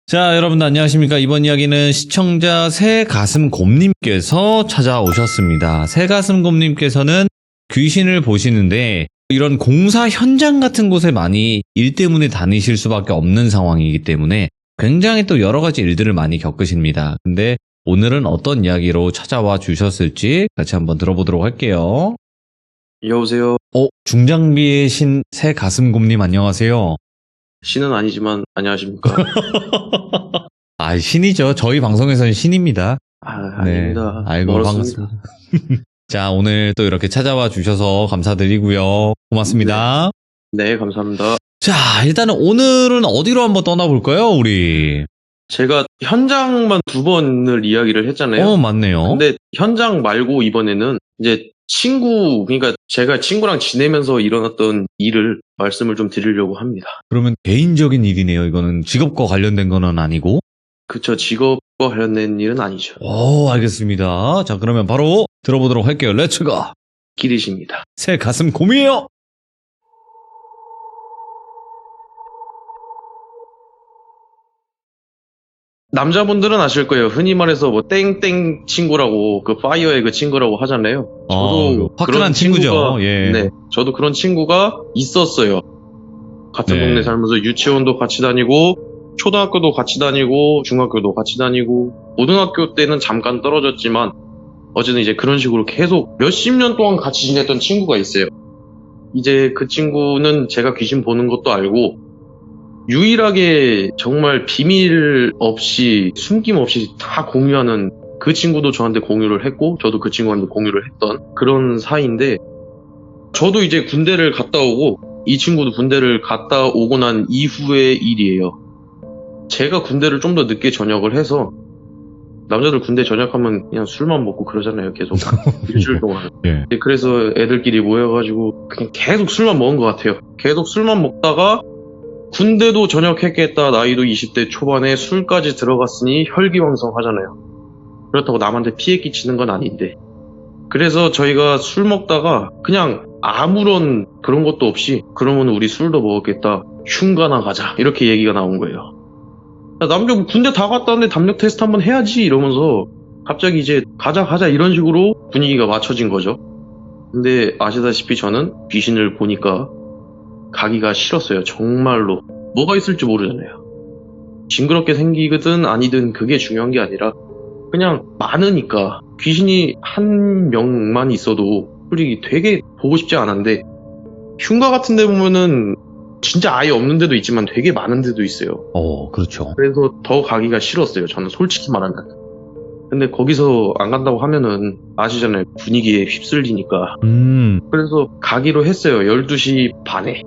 자, 여러분들 안녕하십니까. 이번 이야기는 시청자 새가슴곰님께서 찾아오셨습니다. 새가슴곰님께서는 귀신을 보시는데 이런 공사 현장 같은 곳에 많이 일 때문에 다니실 수밖에 없는 상황이기 때문에 굉장히 또 여러 가지 일들을 많이 겪으십니다. 근데 오늘은 어떤 이야기로 찾아와 주셨을지 같이 한번 들어보도록 할게요. 여보세요. 중장비의 신 새가슴곰님 안녕하세요. 신은 아니지만 안녕하십니까. 아, 신이죠. 저희 방송에서는 신입니다. 아닙니다. 아이고, 멀었습니다. 반갑습니다. 자, 오늘 또 이렇게 찾아와 주셔서 감사드리고요. 고맙습니다. 네, 감사합니다. 자, 일단은 오늘은 어디로 한번 떠나볼까요, 우리? 제가 현장만 2번을 이야기를 했잖아요. 맞네요. 근데 현장 말고 이번에는 이제 그러니까 제가 친구랑 지내면서 일어났던 일을 말씀을 좀 드리려고 합니다. 그러면 개인적인 일이네요. 이거는 직업과 관련된 거는 아니고. 그쵸, 직업과 관련된 일은 아니죠. 알겠습니다. 자, 그러면 바로 들어보도록 할게요. 렛츠고! 길이십니다. 새가슴곰이에요! 남자분들은 아실 거예요. 흔히 말해서 뭐 땡땡 친구라고, 그 파이어의 그 친구라고 하잖아요. 저도 화끈한 그런 친구죠. 예. 네, 저도 그런 친구가 있었어요. 같은 네. 동네 살면서 유치원도 같이 다니고, 초등학교도 같이 다니고, 중학교도 같이 다니고, 고등학교 때는 잠깐 떨어졌지만, 어쨌든 이제 그런 식으로 계속 몇십 년 동안 같이 지냈던 친구가 있어요. 이제 그 친구는 제가 귀신 보는 것도 알고, 유일하게 정말 비밀 없이 숨김 없이 다 공유하는, 그 친구도 저한테 공유를 했고 저도 그 친구한테 공유를 했던 그런 사이인데, 저도 이제 군대를 갔다 오고 이 친구도 군대를 갔다 오고 난 이후의 일이에요. 제가 군대를 좀 더 늦게 전역을 해서, 남자들 군대 전역하면 그냥 술만 먹고 그러잖아요, 계속. 일주일 동안. 예. 그래서 애들끼리 모여가지고 그냥 계속 술만 먹은 것 같아요. 계속 술만 먹다가 군대도 전역했겠다, 나이도 20대 초반에 술까지 들어갔으니 혈기왕성하잖아요. 그렇다고 남한테 피해 끼치는 건 아닌데. 그래서 저희가 술 먹다가 그냥 아무런 그런 것도 없이, 그러면 우리 술도 먹었겠다, 흉가나 가자, 이렇게 얘기가 나온 거예요. 남자 군대 다 갔다 왔는데 담력 테스트 한번 해야지 이러면서 갑자기 이제 가자 이런 식으로 분위기가 맞춰진 거죠. 근데 아시다시피 저는 귀신을 보니까 가기가 싫었어요. 정말로. 뭐가 있을지 모르잖아요. 징그럽게 생기든 아니든 그게 중요한 게 아니라 그냥 많으니까, 귀신이 한 명만 있어도 솔직히 되게 보고 싶지 않은데, 흉가 같은 데 보면은 진짜 아예 없는 데도 있지만 되게 많은 데도 있어요. 그렇죠. 그래서 더 가기가 싫었어요, 저는 솔직히 말하면. 근데 거기서 안 간다고 하면은 아시잖아요, 분위기에 휩쓸리니까. 그래서 가기로 했어요. 12시 반에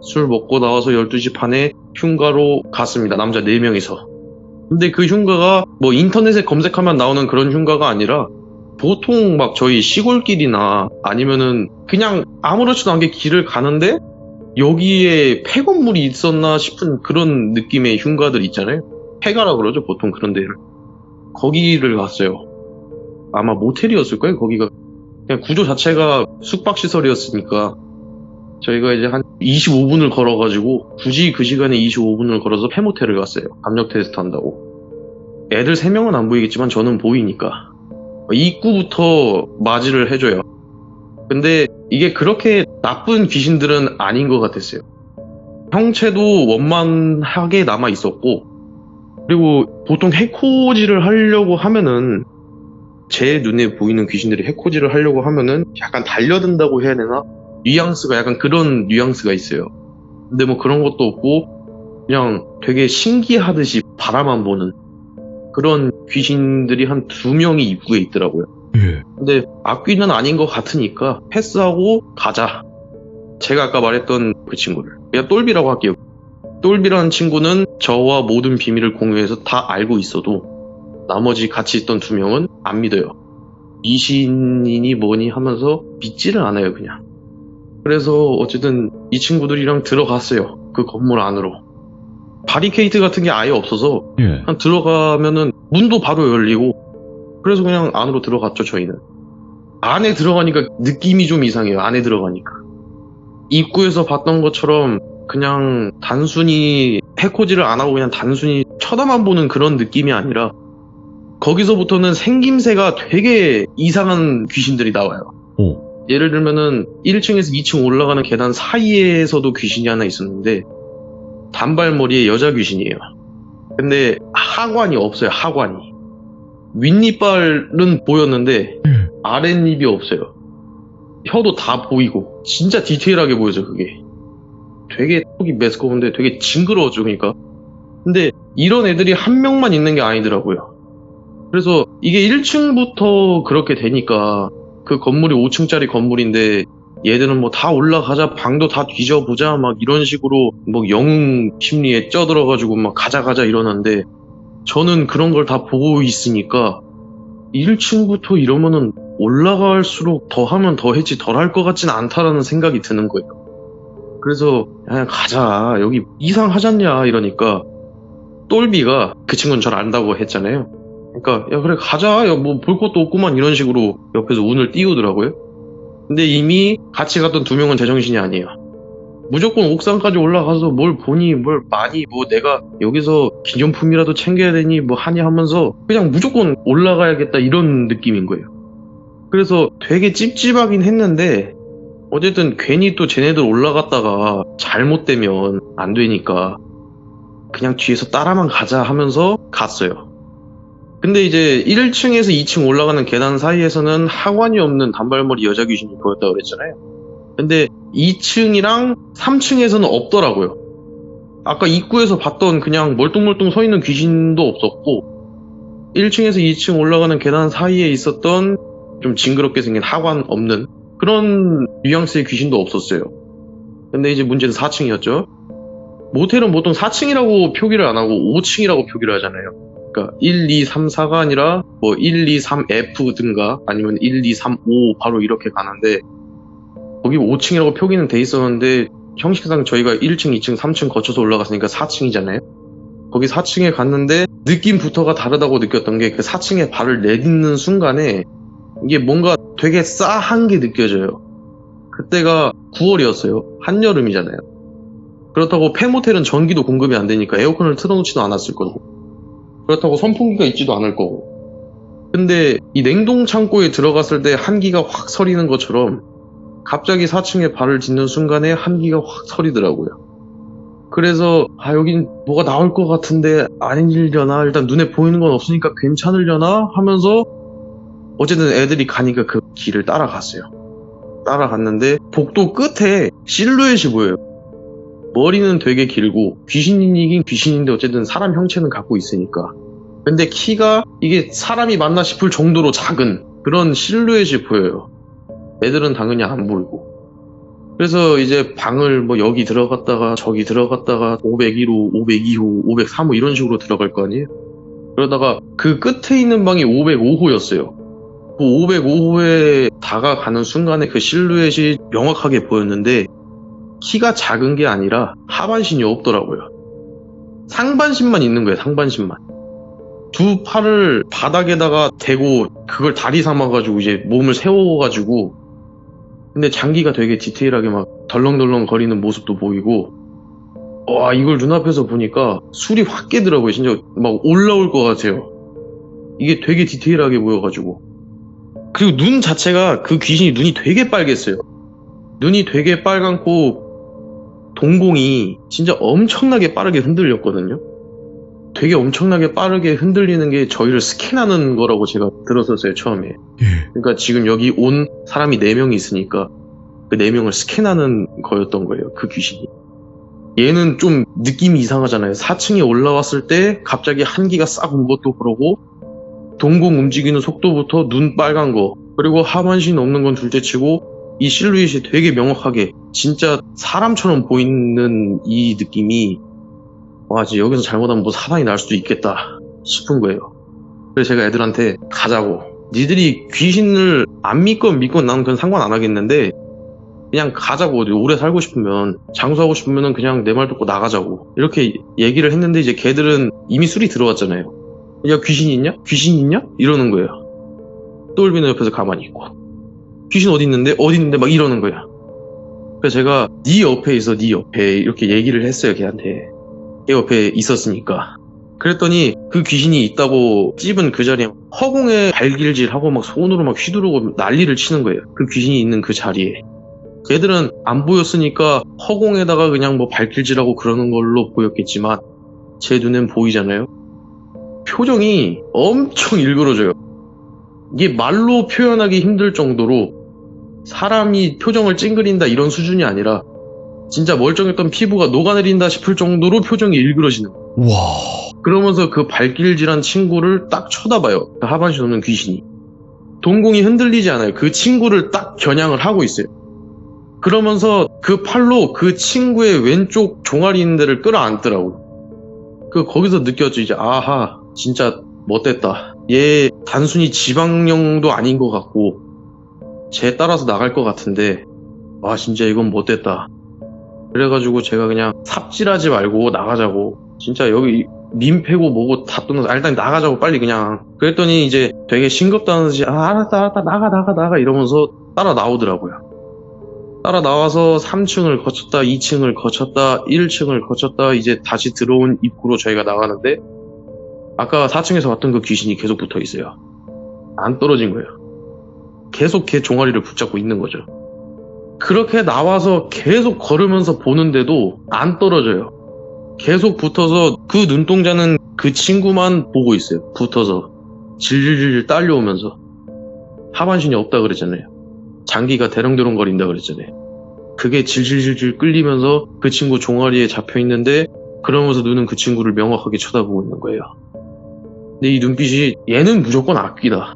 술 먹고 나와서 12시 반에 흉가로 갔습니다. 남자 4명이서. 근데 그 흉가가 뭐 인터넷에 검색하면 나오는 그런 흉가가 아니라, 보통 막 저희 시골길이나 아니면은 그냥 아무렇지도 않게 길을 가는데 여기에 폐건물이 있었나 싶은 그런 느낌의 흉가들 있잖아요. 폐가라 그러죠, 보통 그런 데를. 거기를 갔어요. 아마 모텔이었을 거예요, 거기가. 그냥 구조 자체가 숙박시설이었으니까 저희가 이제 한 25분을 걸어가지고, 굳이 그 시간에 25분을 걸어서 폐모텔을 갔어요. 압력 테스트 한다고. 애들 3명은 안 보이겠지만 저는 보이니까 입구부터 맞이를 해줘요. 근데 이게 그렇게 나쁜 귀신들은 아닌 것 같았어요. 형체도 원만하게 남아 있었고, 그리고 보통 해코지를 하려고 하면은, 제 눈에 보이는 귀신들이 해코지를 하려고 하면은 약간 달려든다고 해야 되나? 뉘앙스가 약간 그런 뉘앙스가 있어요. 근데 뭐 그런 것도 없고 그냥 되게 신기하듯이 바라만 보는 그런 귀신들이 한 2명이 입구에 있더라고요. 예. 근데 악귀는 아닌 것 같으니까 패스하고 가자. 제가 아까 말했던 그 친구를 그냥 똘비라고 할게요. 똘비라는 친구는 저와 모든 비밀을 공유해서 다 알고 있어도 나머지 같이 있던 2명은 안 믿어요. 이신이니 뭐니 하면서 믿지를 않아요, 그냥. 그래서 어쨌든 이 친구들이랑 들어갔어요, 그 건물 안으로. 바리케이트 같은 게 아예 없어서 그냥 들어가면은 문도 바로 열리고, 그래서 그냥 안으로 들어갔죠, 저희는. 안에 들어가니까 느낌이 좀 이상해요, 안에 들어가니까. 입구에서 봤던 것처럼 그냥 단순히 해코지를 안 하고 그냥 단순히 쳐다만 보는 그런 느낌이 아니라 거기서부터는 생김새가 되게 이상한 귀신들이 나와요. 예를 들면은 1층에서 2층 올라가는 계단 사이에서도 귀신이 하나 있었는데 단발머리의 여자 귀신이에요. 근데 하관이 없어요. 하관이. 윗니빨은 보였는데 아랫입이 없어요. 혀도 다 보이고 진짜 디테일하게 보여져. 그게 되게 턱이 매스꺼운데 되게 징그러워져. 그러니까 근데 이런 애들이 한 명만 있는 게 아니더라고요. 그래서 이게 1층부터 그렇게 되니까 그 건물이 5층짜리 건물인데 얘들은 뭐 다 올라가자, 방도 다 뒤져보자, 막 이런 식으로 뭐 영웅 심리에 쪄들어가지고 막 가자 이러는데 저는 그런 걸 다 보고 있으니까 1층부터 이러면은 올라갈수록 더 하면 더 했지 덜 할 것 같진 않다라는 생각이 드는 거예요. 그래서 그냥 가자, 여기 이상하잖냐 이러니까 똘비가, 그 친구는 저를 안다고 했잖아요. 그러니까 야 그래 가자, 야 뭐 볼 것도 없구만 이런 식으로 옆에서 운을 띄우더라고요. 근데 이미 같이 갔던 2명은 제정신이 아니에요. 무조건 옥상까지 올라가서 뭘 보니 뭘 많이 뭐 내가 여기서 기념품이라도 챙겨야 되니 뭐 하니 하면서 그냥 무조건 올라가야겠다 이런 느낌인 거예요. 그래서 되게 찝찝하긴 했는데 어쨌든 괜히 또 쟤네들 올라갔다가 잘못되면 안 되니까 그냥 뒤에서 따라만 가자 하면서 갔어요. 근데 이제 1층에서 2층 올라가는 계단 사이에서는 하관이 없는 단발머리 여자 귀신이 보였다고 그랬잖아요. 근데 2층이랑 3층에서는 없더라고요. 아까 입구에서 봤던 그냥 멀뚱멀뚱 서 있는 귀신도 없었고 1층에서 2층 올라가는 계단 사이에 있었던 좀 징그럽게 생긴 하관 없는 그런 뉘앙스의 귀신도 없었어요. 근데 이제 문제는 4층이었죠. 모텔은 보통 4층이라고 표기를 안 하고 5층이라고 표기를 하잖아요. 그러니까 1, 2, 3, 4가 아니라 뭐 1, 2, 3, F든가 아니면 1, 2, 3, 5 바로 이렇게 가는데 거기 5층이라고 표기는 돼 있었는데 형식상 저희가 1층, 2층, 3층 거쳐서 올라갔으니까 4층이잖아요. 거기 4층에 갔는데 느낌부터가 다르다고 느꼈던 게 그 4층에 발을 내딛는 순간에 이게 뭔가 되게 싸한 게 느껴져요. 그때가 9월이었어요. 한여름이잖아요. 그렇다고 폐모텔은 전기도 공급이 안 되니까 에어컨을 틀어놓지도 않았을 거고 그렇다고 선풍기가 있지도 않을 거고 근데 이 냉동 창고에 들어갔을 때 한기가 확 서리는 것처럼 갑자기 4층에 발을 딛는 순간에 한기가 확 서리더라고요. 그래서 여긴 뭐가 나올 것 같은데 아니려나 일단 눈에 보이는 건 없으니까 괜찮으려나 하면서 어쨌든 애들이 가니까 그 길을 따라갔어요. 따라갔는데 복도 끝에 실루엣이 보여요. 머리는 되게 길고 귀신이긴 귀신인데 어쨌든 사람 형체는 갖고 있으니까 근데 키가 이게 사람이 맞나 싶을 정도로 작은 그런 실루엣이 보여요. 애들은 당연히 안 보이고 그래서 이제 방을 뭐 여기 들어갔다가 저기 들어갔다가 501호, 502호, 503호 이런 식으로 들어갈 거 아니에요. 그러다가 그 끝에 있는 방이 505호였어요. 그 505호에 다가가는 순간에 그 실루엣이 명확하게 보였는데 키가 작은 게 아니라 하반신이 없더라고요. 상반신만 있는 거예요. 상반신만. 두 팔을 바닥에다가 대고 그걸 다리 삼아가지고 이제 몸을 세워가지고 근데 장기가 되게 디테일하게 막 덜렁덜렁 거리는 모습도 보이고 와 이걸 눈앞에서 보니까 술이 확 깨더라고요. 진짜 막 올라올 것 같아요. 이게 되게 디테일하게 보여가지고 그리고 눈 자체가 그 귀신이 눈이 되게 빨갰어요. 눈이 되게 빨갛고 동공이 진짜 엄청나게 빠르게 흔들렸거든요. 되게 엄청나게 빠르게 흔들리는 게 저희를 스캔하는 거라고 제가 들었었어요, 처음에. 그러니까 지금 여기 온 사람이 4명이 있으니까 그 4명을 스캔하는 거였던 거예요, 그 귀신이. 얘는 좀 느낌이 이상하잖아요. 4층에 올라왔을 때 갑자기 한기가 싹 온 것도 그러고 동공 움직이는 속도부터 눈 빨간 거 그리고 하반신 없는 건 둘째치고 이 실루엣이 되게 명확하게 진짜 사람처럼 보이는 이 느낌이 와 진짜 여기서 잘못하면 뭐 사단이 날 수도 있겠다 싶은 거예요. 그래서 제가 애들한테 가자고 니들이 귀신을 안 믿건 나는 그건 상관 안 하겠는데 그냥 가자고 어디 오래 살고 싶으면 장수하고 싶으면 그냥 내 말 듣고 나가자고 이렇게 얘기를 했는데 이제 걔들은 이미 술이 들어왔잖아요. 야 귀신 있냐? 귀신 있냐? 이러는 거예요. 똘비는 옆에서 가만히 있고 귀신 어디 있는데 막 이러는 거야. 그래서 제가 네 옆에 있어 네 옆에 이렇게 얘기를 했어요 걔한테. 걔 옆에 있었으니까 그랬더니 그 귀신이 있다고 찝은 그 자리에 허공에 발길질하고 막 손으로 막 휘두르고 난리를 치는 거예요. 그 귀신이 있는 그 자리에. 걔들은 안 보였으니까 허공에다가 그냥 뭐 발길질하고 그러는 걸로 보였겠지만 제 눈엔 보이잖아요. 표정이 엄청 일그러져요. 이게 말로 표현하기 힘들 정도로 사람이 표정을 찡그린다 이런 수준이 아니라 진짜 멀쩡했던 피부가 녹아내린다 싶을 정도로 표정이 일그러지는 거예요. 와. 그러면서 그 발길질한 친구를 딱 쳐다봐요. 그 하반신 없는 귀신이. 동공이 흔들리지 않아요. 그 친구를 딱 겨냥을 하고 있어요. 그러면서 그 팔로 그 친구의 왼쪽 종아리 있는 데를 끌어안더라고요. 거기서 느꼈죠. 이제 아하 진짜 못됐다. 얘 단순히 지방령도 아닌 것 같고 쟤 따라서 나갈 것 같은데 아 진짜 이건 못됐다. 그래가지고 제가 그냥 삽질하지 말고 나가자고. 진짜 여기 민폐고 뭐고 다 뜯어서 일단 나가자고 빨리 그냥. 그랬더니 이제 되게 싱겁다는 듯이 알았다 나가 이러면서 따라 나오더라고요. 따라 나와서 3층을 거쳤다 2층을 거쳤다 1층을 거쳤다 이제 다시 들어온 입구로 저희가 나가는데 아까 4층에서 왔던 그 귀신이 계속 붙어 있어요. 안 떨어진 거예요. 계속 걔 종아리를 붙잡고 있는 거죠. 그렇게 나와서 계속 걸으면서 보는데도 안 떨어져요. 계속 붙어서 그 눈동자는 그 친구만 보고 있어요. 붙어서 질질질 딸려오면서. 하반신이 없다 그랬잖아요. 장기가 대롱대롱 거린다 그랬잖아요. 그게 질질질질 끌리면서 그 친구 종아리에 잡혀 있는데 그러면서 눈은 그 친구를 명확하게 쳐다보고 있는 거예요. 근데 이 눈빛이 얘는 무조건 악귀다.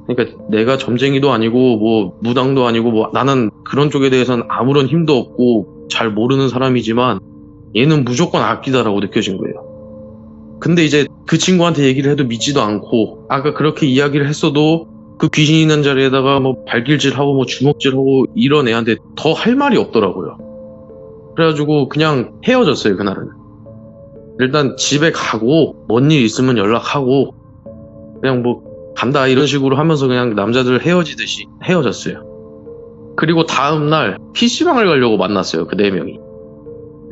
그러니까 내가 점쟁이도 아니고 뭐 무당도 아니고 뭐 나는 그런 쪽에 대해서는 아무런 힘도 없고 잘 모르는 사람이지만 얘는 무조건 악귀다라고 느껴진 거예요. 근데 이제 그 친구한테 얘기를 해도 믿지도 않고 아까 그렇게 이야기를 했어도 그 귀신 있는 자리에다가 뭐 발길질하고 뭐 주먹질하고 이런 애한테 더 할 말이 없더라고요. 그래가지고 그냥 헤어졌어요. 그날은. 일단 집에 가고 뭔 일 있으면 연락하고 그냥 뭐 간다 이런 식으로 하면서 그냥 남자들 헤어지듯이 헤어졌어요. 그리고 다음날 PC방을 가려고 만났어요. 그 4명이.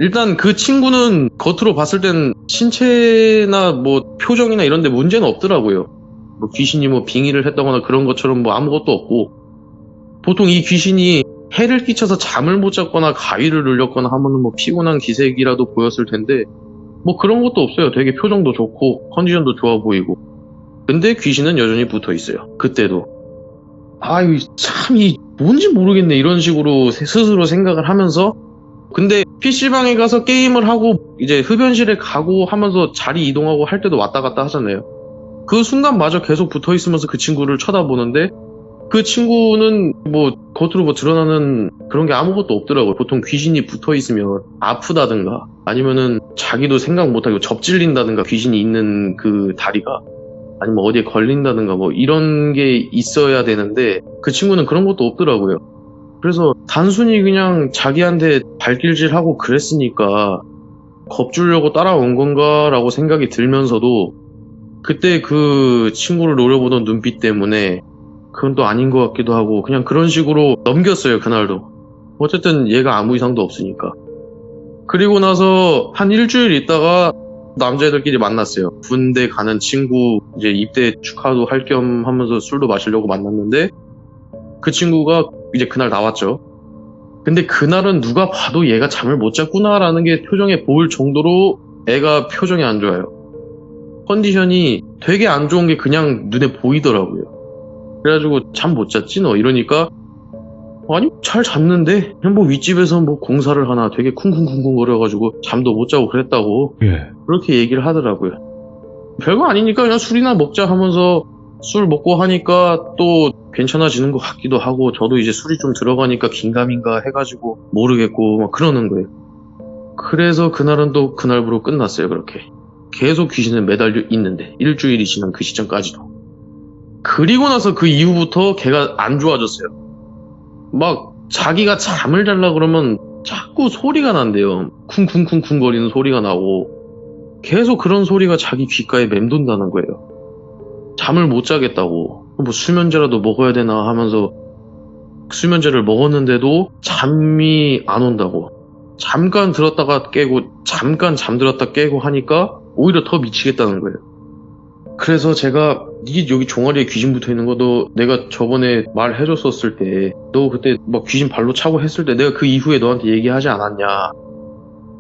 일단 그 친구는 겉으로 봤을 땐 신체나 뭐 표정이나 이런 데 문제는 없더라고요. 뭐 귀신이 뭐 빙의를 했다거나 그런 것처럼 뭐 아무것도 없고 보통 이 귀신이 해를 끼쳐서 잠을 못 잤거나 가위를 눌렸거나 하면은 뭐 피곤한 기색이라도 보였을 텐데 뭐 그런 것도 없어요. 되게 표정도 좋고 컨디션도 좋아 보이고. 근데 귀신은 여전히 붙어 있어요. 그때도. 아유 참 이 뭔지 모르겠네 이런 식으로 스스로 생각을 하면서 근데 PC방에 가서 게임을 하고 이제 흡연실에 가고 하면서 자리 이동하고 할 때도 왔다 갔다 하잖아요. 그 순간마저 계속 붙어 있으면서 그 친구를 쳐다보는데 그 친구는 뭐 겉으로 뭐 드러나는 그런 게 아무것도 없더라고요. 보통 귀신이 붙어 있으면 아프다든가 아니면은 자기도 생각 못하고 접질린다든가 귀신이 있는 그 다리가 아니면 어디에 걸린다든가 뭐 이런 게 있어야 되는데 그 친구는 그런 것도 없더라고요. 그래서 단순히 그냥 자기한테 발길질하고 그랬으니까 겁주려고 따라온 건가라고 생각이 들면서도 그때 그 친구를 노려보던 눈빛 때문에 그건 또 아닌 것 같기도 하고 그냥 그런 식으로 넘겼어요. 그날도. 어쨌든 얘가 아무 이상도 없으니까. 그리고 나서 한 일주일 있다가 남자애들끼리 만났어요. 군대 가는 친구 이제 입대 축하도 할 겸 하면서 술도 마시려고 만났는데 그 친구가 이제 그날 나왔죠. 근데 그날은 누가 봐도 얘가 잠을 못 잤구나라는 게 표정에 보일 정도로 애가 표정이 안 좋아요. 컨디션이 되게 안 좋은 게 그냥 눈에 보이더라고요. 그래가지고 잠 못 잤지 너 이러니까 아니 잘 잤는데 그냥 뭐 윗집에서 뭐 공사를 하나 되게 쿵쿵쿵쿵 거려가지고 잠도 못 자고 그랬다고 그렇게 얘기를 하더라고요. 별거 아니니까 그냥 술이나 먹자 하면서 술 먹고 하니까 또 괜찮아지는 것 같기도 하고 저도 이제 술이 좀 들어가니까 긴가민가 해가지고 모르겠고 막 그러는 거예요. 그래서 그날은 또 그날부로 끝났어요. 그렇게 계속 귀신은 매달려 있는데 일주일이 지난 그 시점까지도. 그리고 나서 그 이후부터 걔가 안 좋아졌어요. 막 자기가 잠을 자려 그러면 자꾸 소리가 난대요. 쿵쿵쿵쿵 거리는 소리가 나고 계속 그런 소리가 자기 귓가에 맴돈다는 거예요. 잠을 못 자겠다고 뭐 수면제라도 먹어야 되나 하면서 수면제를 먹었는데도 잠이 안 온다고 잠깐 들었다가 깨고 잠깐 잠들었다 깨고 하니까 오히려 더 미치겠다는 거예요. 그래서 제가 니 여기 종아리에 귀신 붙어있는 거 너 내가 저번에 말해줬었을 때 너 그때 막 귀신 발로 차고 했을 때 내가 그 이후에 너한테 얘기하지 않았냐.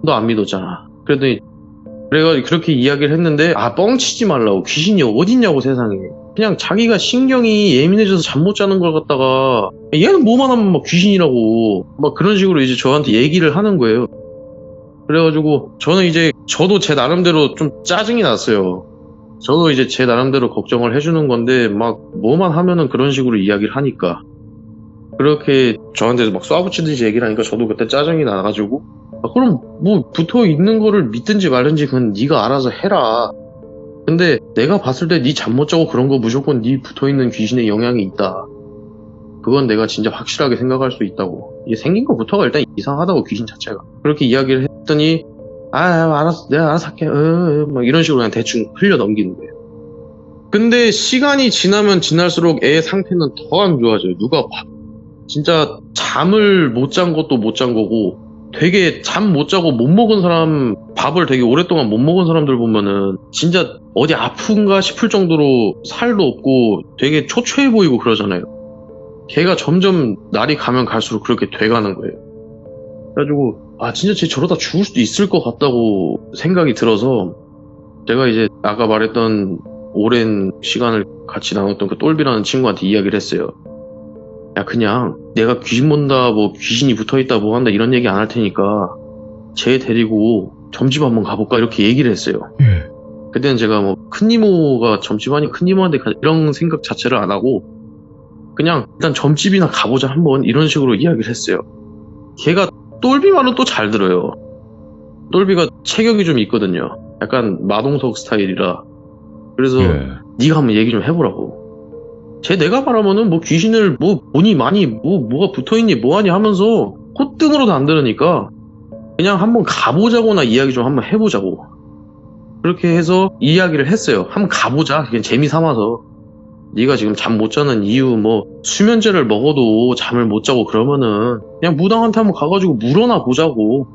너 안 믿었잖아. 그랬더니 그래가 그렇게 이야기를 했는데 뻥치지 말라고. 귀신이 어딨냐고 세상에. 그냥 자기가 신경이 예민해져서 잠 못 자는 걸 갖다가 얘는 뭐만 하면 막 귀신이라고 막 그런 식으로 이제 저한테 얘기를 하는 거예요. 그래가지고 저는 이제 저도 제 나름대로 좀 짜증이 났어요. 저도 이제 제 나름대로 걱정을 해주는 건데 막 뭐만 하면은 그런 식으로 이야기를 하니까 그렇게 저한테 막 쏴붙이듯이 얘기를 하니까 저도 그때 짜증이 나가지고 그럼 뭐 붙어 있는 거를 믿든지 말든지 그건 네가 알아서 해라. 근데 내가 봤을 때 네 잠 못 자고 그런 거 무조건 네 붙어 있는 귀신의 영향이 있다. 그건 내가 진짜 확실하게 생각할 수 있다고. 이게 생긴 것부터가 일단 이상하다고 귀신 자체가. 그렇게 이야기를 했더니 알았어 내가 알아서 할게 막 이런 식으로 그냥 대충 흘려 넘기는 거예요. 근데 시간이 지나면 지날수록 애 상태는 더 안 좋아져요. 누가 봐. 진짜 잠을 못 잔 것도 못 잔 거고 되게 잠 못 자고 못 먹은 사람 밥을 되게 오랫동안 못 먹은 사람들 보면은 진짜 어디 아픈가 싶을 정도로 살도 없고 되게 초췌해 보이고 그러잖아요. 걔가 점점 날이 가면 갈수록 그렇게 돼가는 거예요. 그래가지고 진짜 쟤 저러다 죽을 수도 있을 것 같다고 생각이 들어서 제가 이제 아까 말했던 오랜 시간을 같이 나눴던 그 똘비라는 친구한테 이야기를 했어요. 야 그냥 내가 귀신 본다 뭐 귀신이 붙어있다 뭐 한다 이런 얘기 안 할 테니까 쟤 데리고 점집 한번 가볼까 이렇게 얘기를 했어요. 그때는 제가 뭐 큰이모가 점집하니 큰이모한테 이런 생각 자체를 안 하고 그냥 일단 점집이나 가보자 한번 이런 식으로 이야기를 했어요. 걔가 똘비 말은 또 잘 들어요. 똘비가 체격이 좀 있거든요. 약간 마동석 스타일이라. 그래서 네가 한번 얘기 좀 해보라고. 쟤 내가 말하면은 뭐 귀신을 뭐 보니 많이 뭐가 붙어있니 뭐하니 하면서 콧등으로도 안 들으니까 그냥 한번 가보자고나 이야기 좀 한번 해보자고. 그렇게 해서 이야기를 했어요. 한번 가보자. 그냥 재미삼아서. 네가 지금 잠 못 자는 이유 뭐 수면제를 먹어도 잠을 못 자고 그러면은 그냥 무당한테 한번 가가지고 물어나 보자고.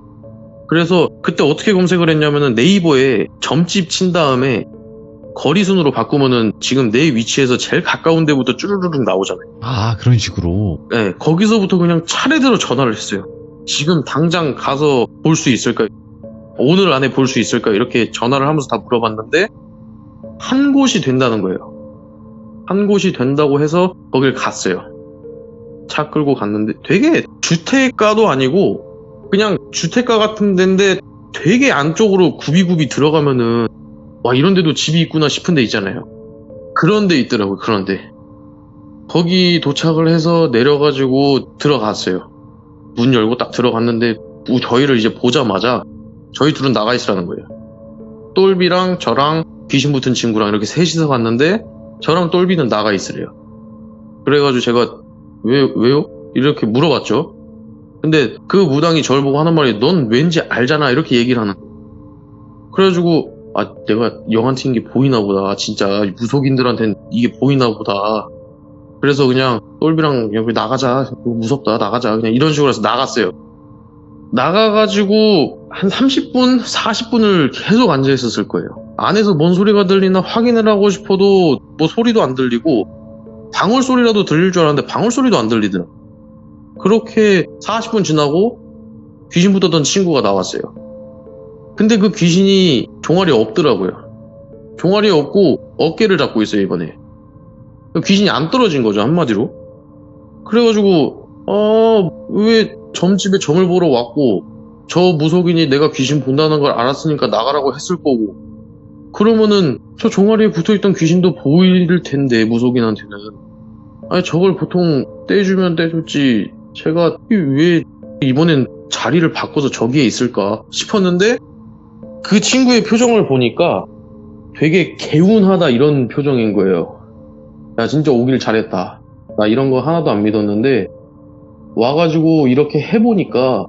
그래서 그때 어떻게 검색을 했냐면은 네이버에 점집 친 다음에 거리순으로 바꾸면은 지금 내 위치에서 제일 가까운 데부터 쭈르르륵 나오잖아요. 그런 식으로. 네, 거기서부터 그냥 차례대로 전화를 했어요. 지금 당장 가서 볼 수 있을까? 오늘 안에 볼 수 있을까? 이렇게 전화를 하면서 다 물어봤는데 한 곳이 된다는 거예요. 한 곳이 된다고 해서 거길 갔어요. 차 끌고 갔는데 되게 주택가도 아니고 그냥 주택가 같은 데인데 되게 안쪽으로 굽이굽이 들어가면은 와 이런 데도 집이 있구나 싶은 데 있잖아요. 그런 데 있더라고요. 그런 데. 거기 도착을 해서 내려가지고 들어갔어요. 문 열고 딱 들어갔는데 저희를 이제 보자마자 저희 둘은 나가 있으라는 거예요. 똘비랑 저랑 귀신 붙은 친구랑 이렇게 셋이서 갔는데 저랑 똘비는 나가 있으래요. 그래가지고 제가 왜요? 이렇게 물어봤죠. 근데 그 무당이 저를 보고 하는 말이 넌 왠지 알잖아 이렇게 얘기를 하는 거예요. 그래가지고 내가 영한 튄 게 보이나 보다. 진짜 무속인들한테는 이게 보이나 보다. 그래서 그냥 똘비랑 여기 나가자. 무섭다 나가자. 그냥 이런 식으로 해서 나갔어요. 나가가지고 한 30분, 40분을 계속 앉아있었을 거예요. 안에서 뭔 소리가 들리나 확인을 하고 싶어도 뭐 소리도 안 들리고 방울 소리라도 들릴 줄 알았는데 방울 소리도 안 들리더라. 그렇게 40분 지나고 귀신 붙었던 친구가 나왔어요. 근데 그 귀신이 종아리에 없더라고요. 종아리에 없고 어깨를 잡고 있어요 이번에. 귀신이 안 떨어진 거죠 한마디로. 그래가지고 왜 점집에 점을 보러 왔고 저 무속인이 내가 귀신 본다는 걸 알았으니까 나가라고 했을 거고 그러면은 저 종아리에 붙어있던 귀신도 보일 텐데 무속인한테는 저걸 보통 떼주면 떼줬지 제가 왜 이번엔 자리를 바꿔서 저기에 있을까 싶었는데 그 친구의 표정을 보니까 되게 개운하다 이런 표정인 거예요. 야 진짜 오길 잘했다. 나 이런 거 하나도 안 믿었는데 와가지고 이렇게 해보니까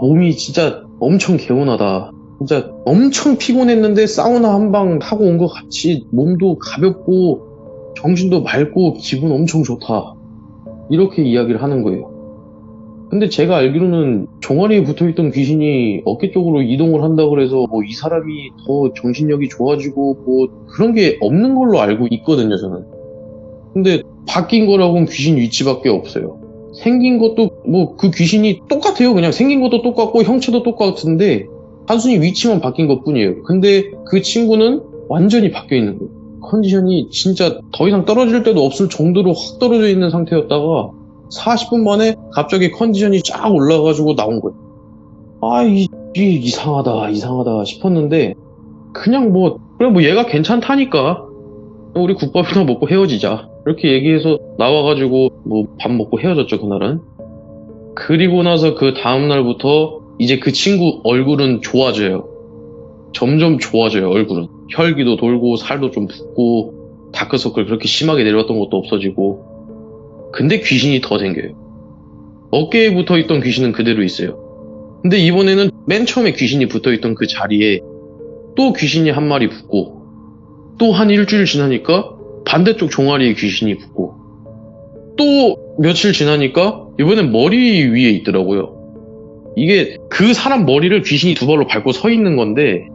몸이 진짜 엄청 개운하다. 진짜 엄청 피곤했는데 사우나 한 방 하고 온 것 같이 몸도 가볍고 정신도 맑고 기분 엄청 좋다. 이렇게 이야기를 하는 거예요. 근데 제가 알기로는 종아리에 붙어있던 귀신이 어깨 쪽으로 이동을 한다 그래서 뭐 이 사람이 더 정신력이 좋아지고 뭐 그런 게 없는 걸로 알고 있거든요, 저는. 근데 바뀐 거라고는 귀신 위치밖에 없어요. 생긴 것도 뭐 그 귀신이 똑같아요. 그냥 생긴 것도 똑같고 형체도 똑같은데 단순히 위치만 바뀐 것 뿐이에요. 근데 그 친구는 완전히 바뀌어 있는 거예요. 컨디션이 진짜 더 이상 떨어질 데도 없을 정도로 확 떨어져 있는 상태였다가 40분 만에 갑자기 컨디션이 쫙 올라가지고 나온 거예요. 아, 이상하다 싶었는데 그냥 그래 얘가 괜찮다니까 우리 국밥이나 먹고 헤어지자 이렇게 얘기해서 나와가지고 밥 먹고 헤어졌죠, 그날은. 그리고 나서 그 다음날부터 이제 그 친구 얼굴은 좋아져요. 점점 좋아져요, 얼굴은. 혈기도 돌고 살도 좀 붓고 다크서클 그렇게 심하게 내려왔던 것도 없어지고. 근데 귀신이 더 생겨요. 어깨에 붙어있던 귀신은 그대로 있어요. 근데 이번에는 맨 처음에 귀신이 붙어있던 그 자리에 또 귀신이 한 마리 붙고 또 한 일주일 지나니까 반대쪽 종아리에 귀신이 붙고 또 며칠 지나니까 이번엔 머리 위에 있더라고요. 이게 그 사람 머리를 귀신이 두 발로 밟고 서 있는 건데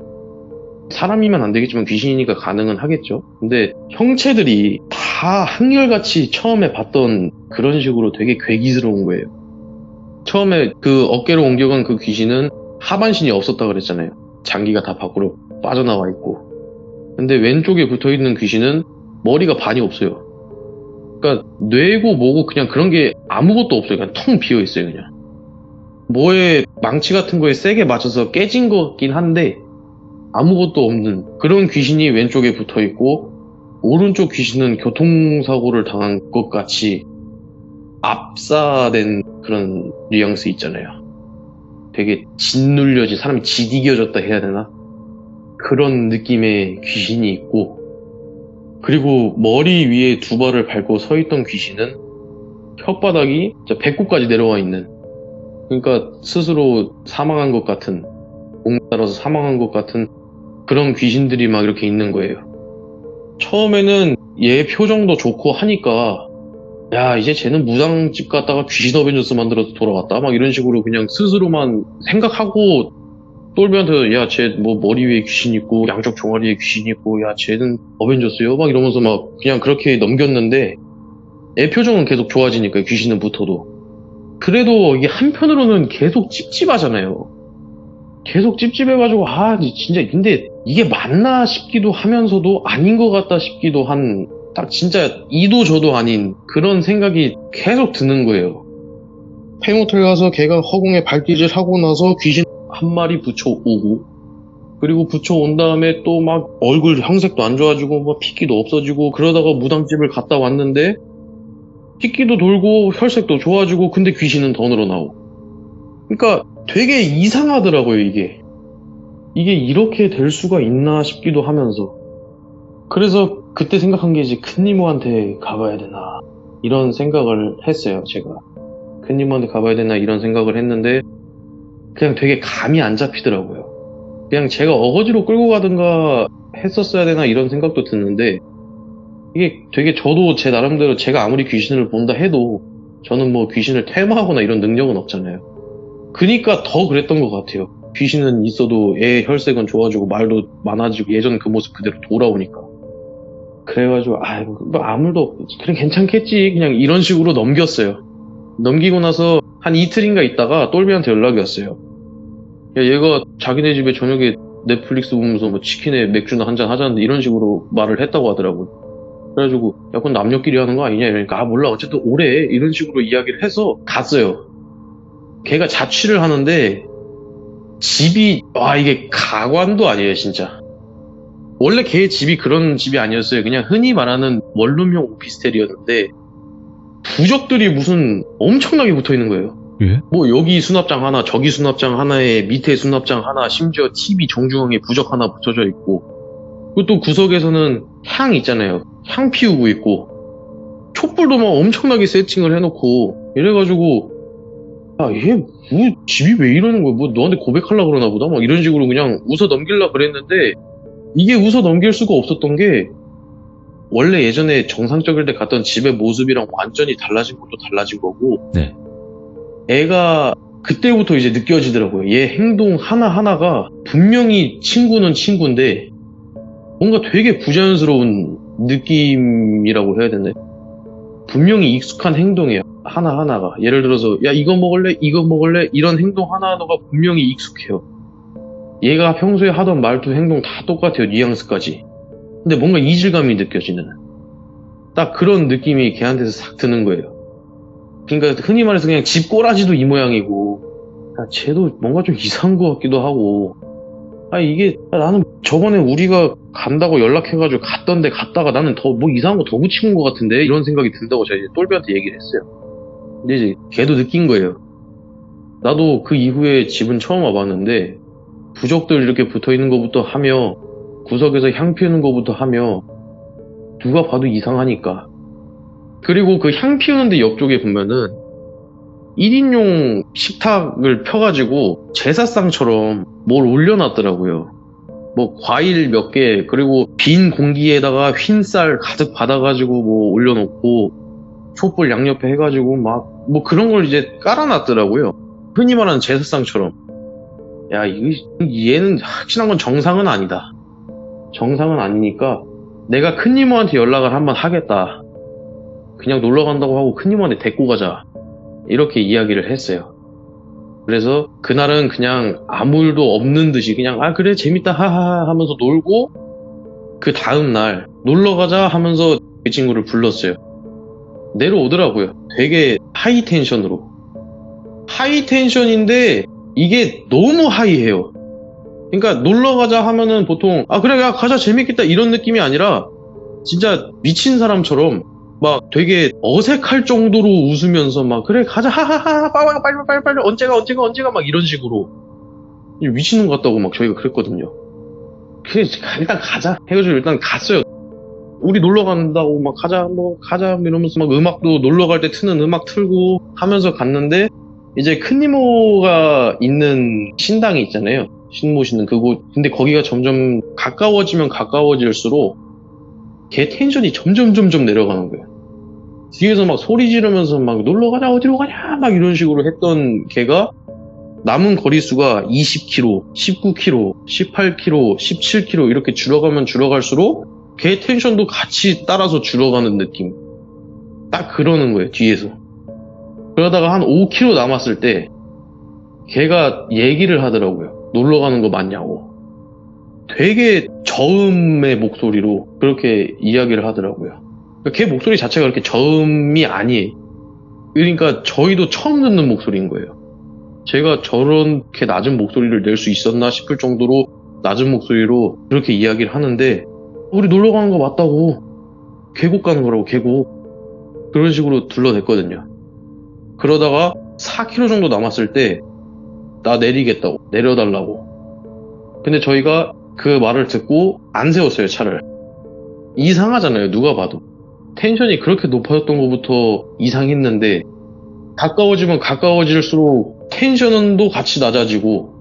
사람이면 안 되겠지만 귀신이니까 가능은 하겠죠. 근데 형체들이 다 한결같이 처음에 봤던 그런 식으로 되게 괴기스러운 거예요. 처음에 그 어깨로 옮겨간 그 귀신은 하반신이 없었다 그랬잖아요. 장기가 다 밖으로 빠져나와 있고. 근데 왼쪽에 붙어있는 귀신은 머리가 반이 없어요. 그러니까 뇌고 뭐고 그냥 그런 게 아무것도 없어요. 그냥 텅 비어있어요, 그냥. 뭐에 망치 같은 거에 세게 맞춰서 깨진 것 같긴 한데 아무것도 없는 그런 귀신이 왼쪽에 붙어있고 오른쪽 귀신은 교통사고를 당한 것 같이 압사된 그런 뉘앙스 있잖아요. 되게 짓눌려진, 사람이 짓이겨졌다 해야 되나? 그런 느낌의 귀신이 있고, 그리고 머리 위에 두 발을 밟고 서 있던 귀신은 혓바닥이 배꼽까지 내려와 있는, 그러니까 스스로 사망한 것 같은, 몸에 따라서 사망한 것 같은 그런 귀신들이 막 이렇게 있는 거예요. 처음에는 얘 표정도 좋고 하니까 야, 이제 쟤는 무당집 갔다가 귀신 어벤져스 만들어서 돌아왔다 막 이런 식으로 그냥 스스로만 생각하고 똘비한테 야, 쟤 머리 위에 귀신 있고 양쪽 종아리에 귀신 있고 야, 쟤는 어벤져스요? 막 이러면서 막 그냥 그렇게 넘겼는데 애 표정은 계속 좋아지니까 귀신은 붙어도. 그래도 이게 한편으로는 계속 찝찝하잖아요. 계속 찝찝해가지고 진짜 근데 이게 맞나 싶기도 하면서도 아닌 것 같다 싶기도 한 딱 진짜 이도 저도 아닌 그런 생각이 계속 드는 거예요. 폐모텔 가서 걔가 허공에 발길질 하고 나서 귀신 한 마리 붙여오고 그리고 붙여온 다음에 또 막 얼굴 형색도 안 좋아지고 막 핏기도 없어지고 그러다가 무당집을 갔다 왔는데 핏기도 돌고 혈색도 좋아지고 근데 귀신은 더 늘어나고. 그러니까 되게 이상하더라고요, 이게. 이게 이렇게 될 수가 있나 싶기도 하면서. 그래서 그때 생각한 게 이제 큰이모한테 가봐야 되나 이런 생각을 했어요, 제가. 큰이모한테 가봐야 되나 이런 생각을 했는데 그냥 되게 감이 안 잡히더라고요. 그냥 제가 어거지로 끌고 가든가 했었어야 되나 이런 생각도 드는데 이게 되게 저도 제 나름대로 제가 아무리 귀신을 본다 해도 저는 귀신을 퇴마하거나 이런 능력은 없잖아요. 그니까 더 그랬던 것 같아요. 귀신은 있어도 애 혈색은 좋아지고 말도 많아지고 예전 그 모습 그대로 돌아오니까. 그래가지고 아무 일도 없고 그래 괜찮겠지 그냥 이런 식으로 넘겼어요. 넘기고 나서 한 이틀인가 있다가 똘비한테 연락이 왔어요. 야, 얘가 자기네 집에 저녁에 넷플릭스 보면서 치킨에 맥주나 한잔 하자는데 이런 식으로 말을 했다고 하더라고요. 그래가지고 야 그건 남녀끼리 하는 거 아니냐 이러니까 몰라 어쨌든 오래 이런 식으로 이야기를 해서 갔어요. 걔가 자취를 하는데 집이 이게 가관도 아니에요, 진짜. 원래 걔 집이 그런 집이 아니었어요. 그냥 흔히 말하는 원룸형 오피스텔이었는데 부적들이 무슨 엄청나게 붙어있는 거예요. 예? 여기 수납장 하나, 저기 수납장 하나에 밑에 수납장 하나, 심지어 TV 정중앙에 부적 하나 붙여져 있고 그리고 또 구석에서는 향 있잖아요. 향 피우고 있고 촛불도 막 엄청나게 세팅을 해놓고 이래가지고 얘 집이 왜 이러는 거야? 너한테 고백하려고 그러나 보다? 막 이런 식으로 그냥 웃어 넘기려고 그랬는데 이게 웃어 넘길 수가 없었던 게 원래 예전에 정상적일 때 갔던 집의 모습이랑 완전히 달라진 것도 달라진 거고 네. 애가 그때부터 이제 느껴지더라고요. 얘 행동 하나하나가 분명히 친구는 친구인데 뭔가 되게 부자연스러운 느낌이라고 해야 되나요? 분명히 익숙한 행동이에요. 하나하나가. 예를 들어서 야 이거 먹을래? 이거 먹을래? 이런 행동 하나하나가 분명히 익숙해요. 얘가 평소에 하던 말투 행동 다 똑같아요. 뉘앙스까지. 근데 뭔가 이질감이 느껴지는 딱 그런 느낌이 걔한테서 싹 드는 거예요. 그러니까 흔히 말해서 그냥 집 꼬라지도 이 모양이고 야, 쟤도 뭔가 좀 이상한 것 같기도 하고 이게 나는 저번에 우리가 간다고 연락해가지고 갔던데 갔다가 나는 더 뭐 이상한 거 더 붙인 것 같은데 이런 생각이 든다고 제가 이제 똘비한테 얘기를 했어요. 근데 이제 걔도 느낀 거예요. 나도 그 이후에 집은 처음 와봤는데 부적들 이렇게 붙어있는 것부터 하며 구석에서 향 피우는 것부터 하며 누가 봐도 이상하니까. 그리고 그 향 피우는데 옆쪽에 보면은 1인용 식탁을 펴가지고 제사상처럼 뭘 올려놨더라고요. 뭐 과일 몇 개, 그리고 빈 공기에다가 흰쌀 가득 받아가지고 뭐 올려놓고 촛불 양옆에 해가지고 막 뭐 그런 걸 이제 깔아놨더라고요. 흔히 말하는 제사상처럼. 야, 얘는 확실한 건 정상은 아니다. 정상은 아니니까 내가 큰 이모한테 연락을 한번 하겠다. 그냥 놀러 간다고 하고 큰 이모한테 데리고 가자. 이렇게 이야기를 했어요. 그래서 그날은 그냥 아무 일도 없는 듯이 그냥 그래 재밌다 하하하 하면서 놀고 그 다음날 놀러 가자 하면서 그 친구를 불렀어요. 내려오더라고요. 되게 하이 텐션으로. 하이 텐션인데 이게 너무 하이해요. 그러니까 놀러 가자 하면은 보통 그래 야 가자 재밌겠다 이런 느낌이 아니라 진짜 미친 사람처럼 막 되게 어색할 정도로 웃으면서 막 그래 가자 하하하 빨리 언제가 막 이런 식으로 미친놈 같다고 막 저희가 그랬거든요. 그래 일단 가자 해가지고 일단 갔어요. 우리 놀러 간다고 막 가자 이러면서 막 음악도 놀러 갈 때 트는 음악 틀고 하면서 갔는데 이제 큰 이모가 있는 신당이 있잖아요. 신 모시는 그곳. 근데 거기가 점점 가까워지면 가까워질수록 걔 텐션이 점점 내려가는 거예요. 뒤에서 막 소리 지르면서 막 놀러 가자 어디로 가냐 막 이런 식으로 했던 걔가 남은 거리수가 20km, 19km, 18km, 17km 이렇게 줄어가면 줄어갈수록 걔 텐션도 같이 따라서 줄어가는 느낌. 딱 그러는 거예요, 뒤에서. 그러다가 한 5km 남았을 때 걔가 얘기를 하더라고요. 놀러 가는 거 맞냐고. 되게 저음의 목소리로 그렇게 이야기를 하더라고요. 걔 목소리 자체가 그렇게 저음이 아니에요. 그러니까 저희도 처음 듣는 목소리인 거예요. 제가 저렇게 낮은 목소리를 낼 수 있었나 싶을 정도로 낮은 목소리로 그렇게 이야기를 하는데 우리 놀러 가는 거 맞다고. 계곡 가는 거라고 계곡. 그런 식으로 둘러댔거든요. 그러다가 4km 정도 남았을 때 나 내리겠다고 내려달라고. 근데 저희가 그 말을 듣고 안 세웠어요 차를. 이상하잖아요 누가 봐도. 텐션이 그렇게 높아졌던 것부터 이상했는데 가까워지면 가까워질수록 텐션도 같이 낮아지고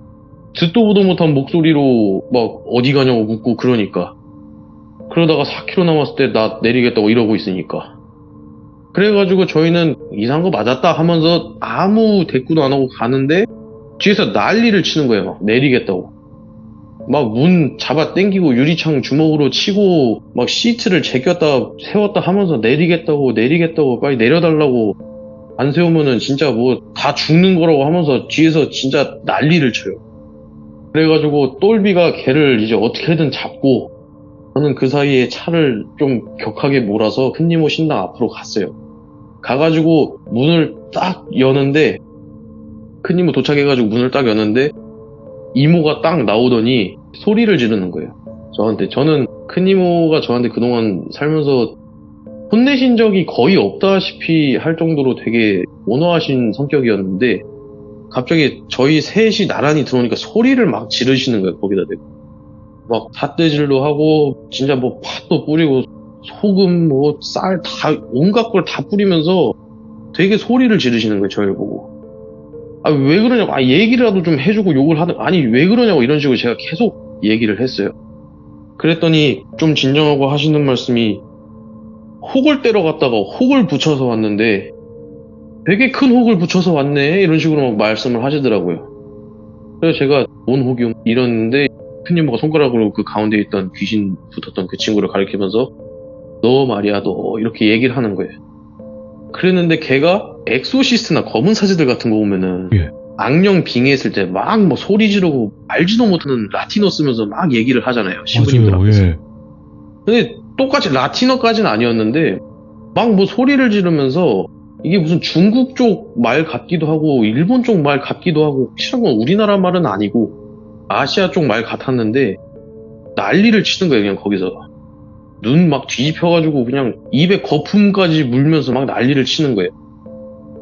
듣도 보도 못한 목소리로 막 어디 가냐고 묻고 그러니까. 그러다가 4km 남았을 때 나 내리겠다고 이러고 있으니까. 그래가지고 저희는 이상한 거 맞았다 하면서 아무 대꾸도 안 하고 가는데 뒤에서 난리를 치는 거예요. 막 내리겠다고. 막 문 잡아 당기고 유리창 주먹으로 치고 막 시트를 제꼈다 세웠다 하면서 내리겠다고 빨리 내려달라고. 안 세우면은 진짜 뭐 다 죽는 거라고 하면서 뒤에서 진짜 난리를 쳐요. 그래가지고 똘비가 걔를 이제 어떻게든 잡고 저는 그 사이에 차를 좀 격하게 몰아서 큰 이모 신당 앞으로 갔어요. 가가지고 문을 딱 여는데 큰 이모 도착해가지고 문을 딱 여는데 이모가 딱 나오더니 소리를 지르는 거예요. 저한테. 저는 큰 이모가 저한테 그동안 살면서 혼내신 적이 거의 없다시피 할 정도로 되게 온화하신 성격이었는데 갑자기 저희 셋이 나란히 들어오니까 소리를 막 지르시는 거예요. 거기다 대고 막 삿대질도 하고 진짜 뭐 팥도 뿌리고 소금 뭐 쌀 다 온갖 걸 다 뿌리면서 되게 소리를 지르시는 거예요. 저를 보고. 왜 그러냐고. 얘기라도 좀 해주고 욕을 하든 아니 왜 그러냐고 이런 식으로 제가 계속 얘기를 했어요. 그랬더니 좀 진정하고 하시는 말씀이 혹을 때려 갔다가 혹을 붙여서 왔는데 되게 큰 혹을 붙여서 왔네 이런 식으로 막 말씀을 하시더라고요. 그래서 제가 뭔 혹이 이러는데 큰 이모가 손가락으로 그 가운데 있던 귀신 붙었던 그 친구를 가리키면서 너 말이야 너 이렇게 얘기를 하는 거예요. 그랬는데 걔가 엑소시스트나 검은 사제들 같은 거 보면은 예. 악령 빙의했을 때 막 뭐 소리 지르고 알지도 못하는 라틴어 쓰면서 막 얘기를 하잖아요. 신부님들 맞아요. 앞에서. 예. 근데 똑같이 라틴어까지는 아니었는데 막 뭐 소리를 지르면서 이게 무슨 중국 쪽 말 같기도 하고 일본 쪽 말 같기도 하고 확실한 건 우리나라 말은 아니고 아시아 쪽 말 같았는데 난리를 치는 거예요. 그냥 거기서 눈 막 뒤집혀가지고 그냥 입에 거품까지 물면서 막 난리를 치는 거예요.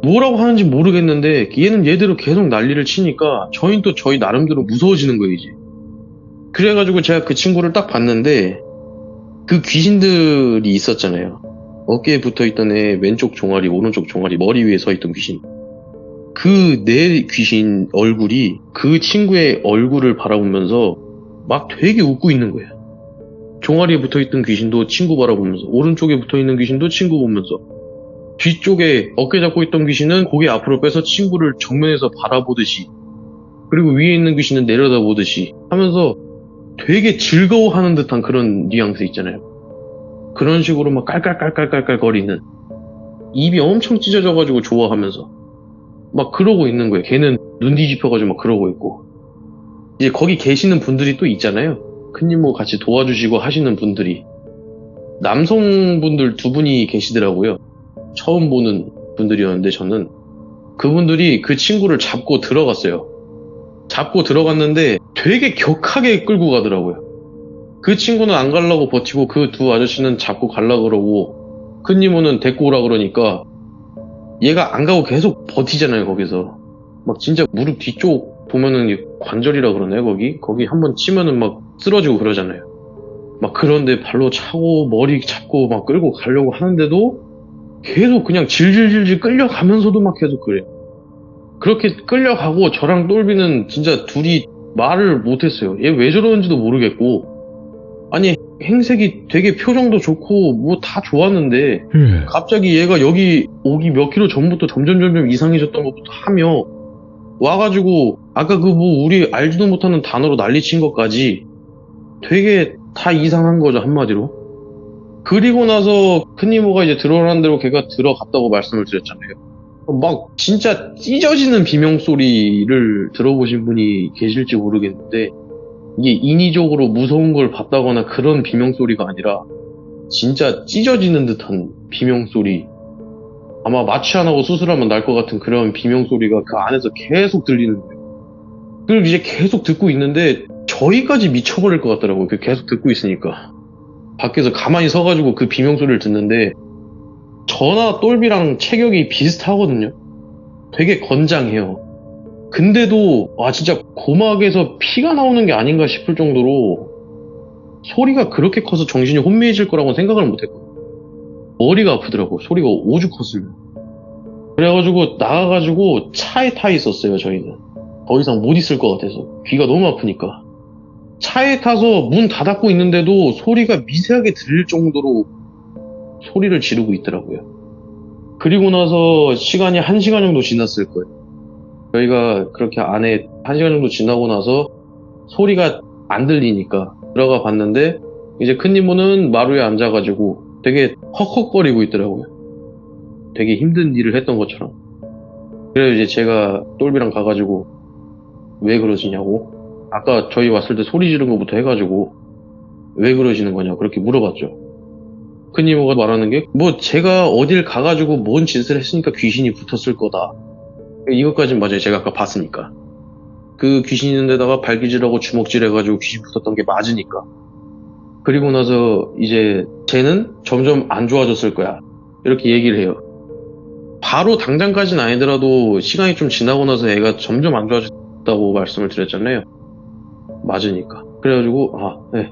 뭐라고 하는지 모르겠는데 얘는 얘대로 계속 난리를 치니까 저희는 또 저희 나름대로 무서워지는 거예요 이제. 그래가지고 제가 그 친구를 딱 봤는데 그 귀신들이 있었잖아요. 어깨에 붙어있던 애 왼쪽 종아리 오른쪽 종아리 머리 위에 서있던 귀신. 그 내 귀신 얼굴이 그 친구의 얼굴을 바라보면서 막 되게 웃고 있는 거예요. 종아리에 붙어있던 귀신도 친구 바라보면서 오른쪽에 붙어있는 귀신도 친구 보면서 뒤쪽에 어깨 잡고 있던 귀신은 고개 앞으로 빼서 친구를 정면에서 바라보듯이 그리고 위에 있는 귀신은 내려다보듯이 하면서 되게 즐거워하는 듯한 그런 뉘앙스 있잖아요. 그런 식으로 막 깔깔깔깔깔깔 거리는 입이 엄청 찢어져가지고 좋아하면서 막 그러고 있는 거예요. 걔는 눈 뒤집혀가지고 막 그러고 있고 이제 거기 계시는 분들이 또 있잖아요. 큰이모 같이 도와주시고 하시는 분들이 남성분들 2분이 계시더라고요. 처음 보는 분들이었는데 저는 그분들이 그 친구를 잡고 들어갔어요. 잡고 들어갔는데 되게 격하게 끌고 가더라고요. 그 친구는 안 가려고 버티고 그 2 아저씨는 잡고 가려고 그러고 큰 이모는 데리고 오라 그러니까 얘가 안 가고 계속 버티잖아요. 거기서 막 진짜 무릎 뒤쪽 보면은 관절이라 그러나요? 거기 한번 치면은 막 쓰러지고 그러잖아요. 막 그런데 발로 차고 머리 잡고 막 끌고 가려고 하는데도 계속 그냥 질질질질 끌려가면서도 막 계속 그래요. 그렇게 끌려가고 저랑 똘비는 진짜 둘이 말을 못했어요. 얘 왜 저러는지도 모르겠고 아니 행색이 되게 표정도 좋고 뭐 다 좋았는데 예. 갑자기 얘가 여기 오기 몇 킬로 전부터 점점 이상해졌던 것부터 하며 와가지고 아까 그 뭐 우리 알지도 못하는 단어로 난리친 것까지 되게 다 이상한 거죠 한마디로. 그리고 나서 큰 이모가 이제 들어오라는 대로 걔가 들어갔다고 말씀을 드렸잖아요. 막 진짜 찢어지는 비명소리를 들어보신 분이 계실지 모르겠는데 이게 인위적으로 무서운 걸 봤다거나 그런 비명소리가 아니라 진짜 찢어지는 듯한 비명소리 아마 마취 안 하고 수술하면 날 것 같은 그런 비명소리가 그 안에서 계속 들리는 거예요. 그리고 이제 계속 듣고 있는데 저희까지 미쳐버릴 것 같더라고요. 계속 듣고 있으니까 밖에서 가만히 서가지고 그 비명소리를 듣는데 저나 똘비랑 체격이 비슷하거든요. 되게 건장해요. 근데도 와 진짜 고막에서 피가 나오는 게 아닌가 싶을 정도로 소리가 그렇게 커서 정신이 혼미해질 거라고 생각을 못했거든요. 머리가 아프더라고. 소리가 오죽 컸으면. 그래가지고 나가가지고 차에 타 있었어요. 저희는 더 이상 못 있을 것 같아서 귀가 너무 아프니까 차에 타서 문 닫았고 있는데도 소리가 미세하게 들릴 정도로 소리를 지르고 있더라고요. 그리고 나서 시간이 1시간 정도 지났을 거예요. 저희가 그렇게 안에 1시간 정도 지나고 나서 소리가 안 들리니까 들어가 봤는데 이제 큰 이모는 마루에 앉아가지고 되게 헉헉거리고 있더라고요. 되게 힘든 일을 했던 것처럼. 그래서 이제 제가 똘비랑 가가지고 왜 그러시냐고 아까 저희 왔을 때 소리 지른 것부터 해가지고 왜 그러시는 거냐고 그렇게 물어봤죠. 큰 이모가 말하는 게 뭐 제가 어딜 가가지고 뭔 짓을 했으니까 귀신이 붙었을 거다. 이것까진 맞아요. 제가 아까 봤으니까. 그 귀신 있는 데다가 발기질하고 주먹질 해가지고 귀신 붙었던 게 맞으니까. 그리고 나서 이제 쟤는 점점 안 좋아졌을 거야. 이렇게 얘기를 해요. 바로 당장까지는 아니더라도 시간이 좀 지나고 나서 애가 점점 안 좋아졌다고 말씀을 드렸잖아요. 맞으니까. 그래가지고 네.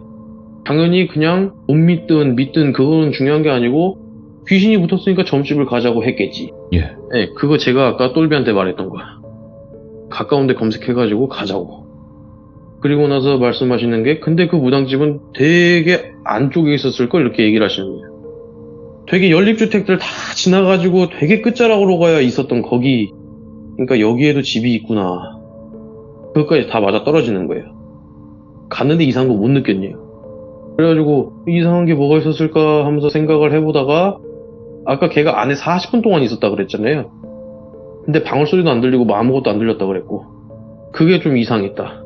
당연히 그냥 못 믿든 그거는 중요한 게 아니고 귀신이 붙었으니까 점집을 가자고 했겠지. 예. 네, 그거 제가 아까 똘비한테 말했던 거야. 가까운 데 검색해가지고 가자고. 그리고 나서 말씀하시는 게 근데 그 무당집은 되게 안쪽에 있었을걸 이렇게 얘기를 하시는 거예요. 되게 연립주택들 다 지나가지고 되게 끝자락으로 가야 있었던 거기, 그러니까 여기에도 집이 있구나. 그것까지 다 맞아 떨어지는 거예요. 갔는데 이상한 거 못 느꼈네요. 그래가지고 이상한 게 뭐가 있었을까 하면서 생각을 해보다가 아까 걔가 안에 40분 동안 있었다 그랬잖아요. 근데 방울 소리도 안 들리고 뭐 아무것도 안 들렸다 그랬고, 그게 좀 이상했다.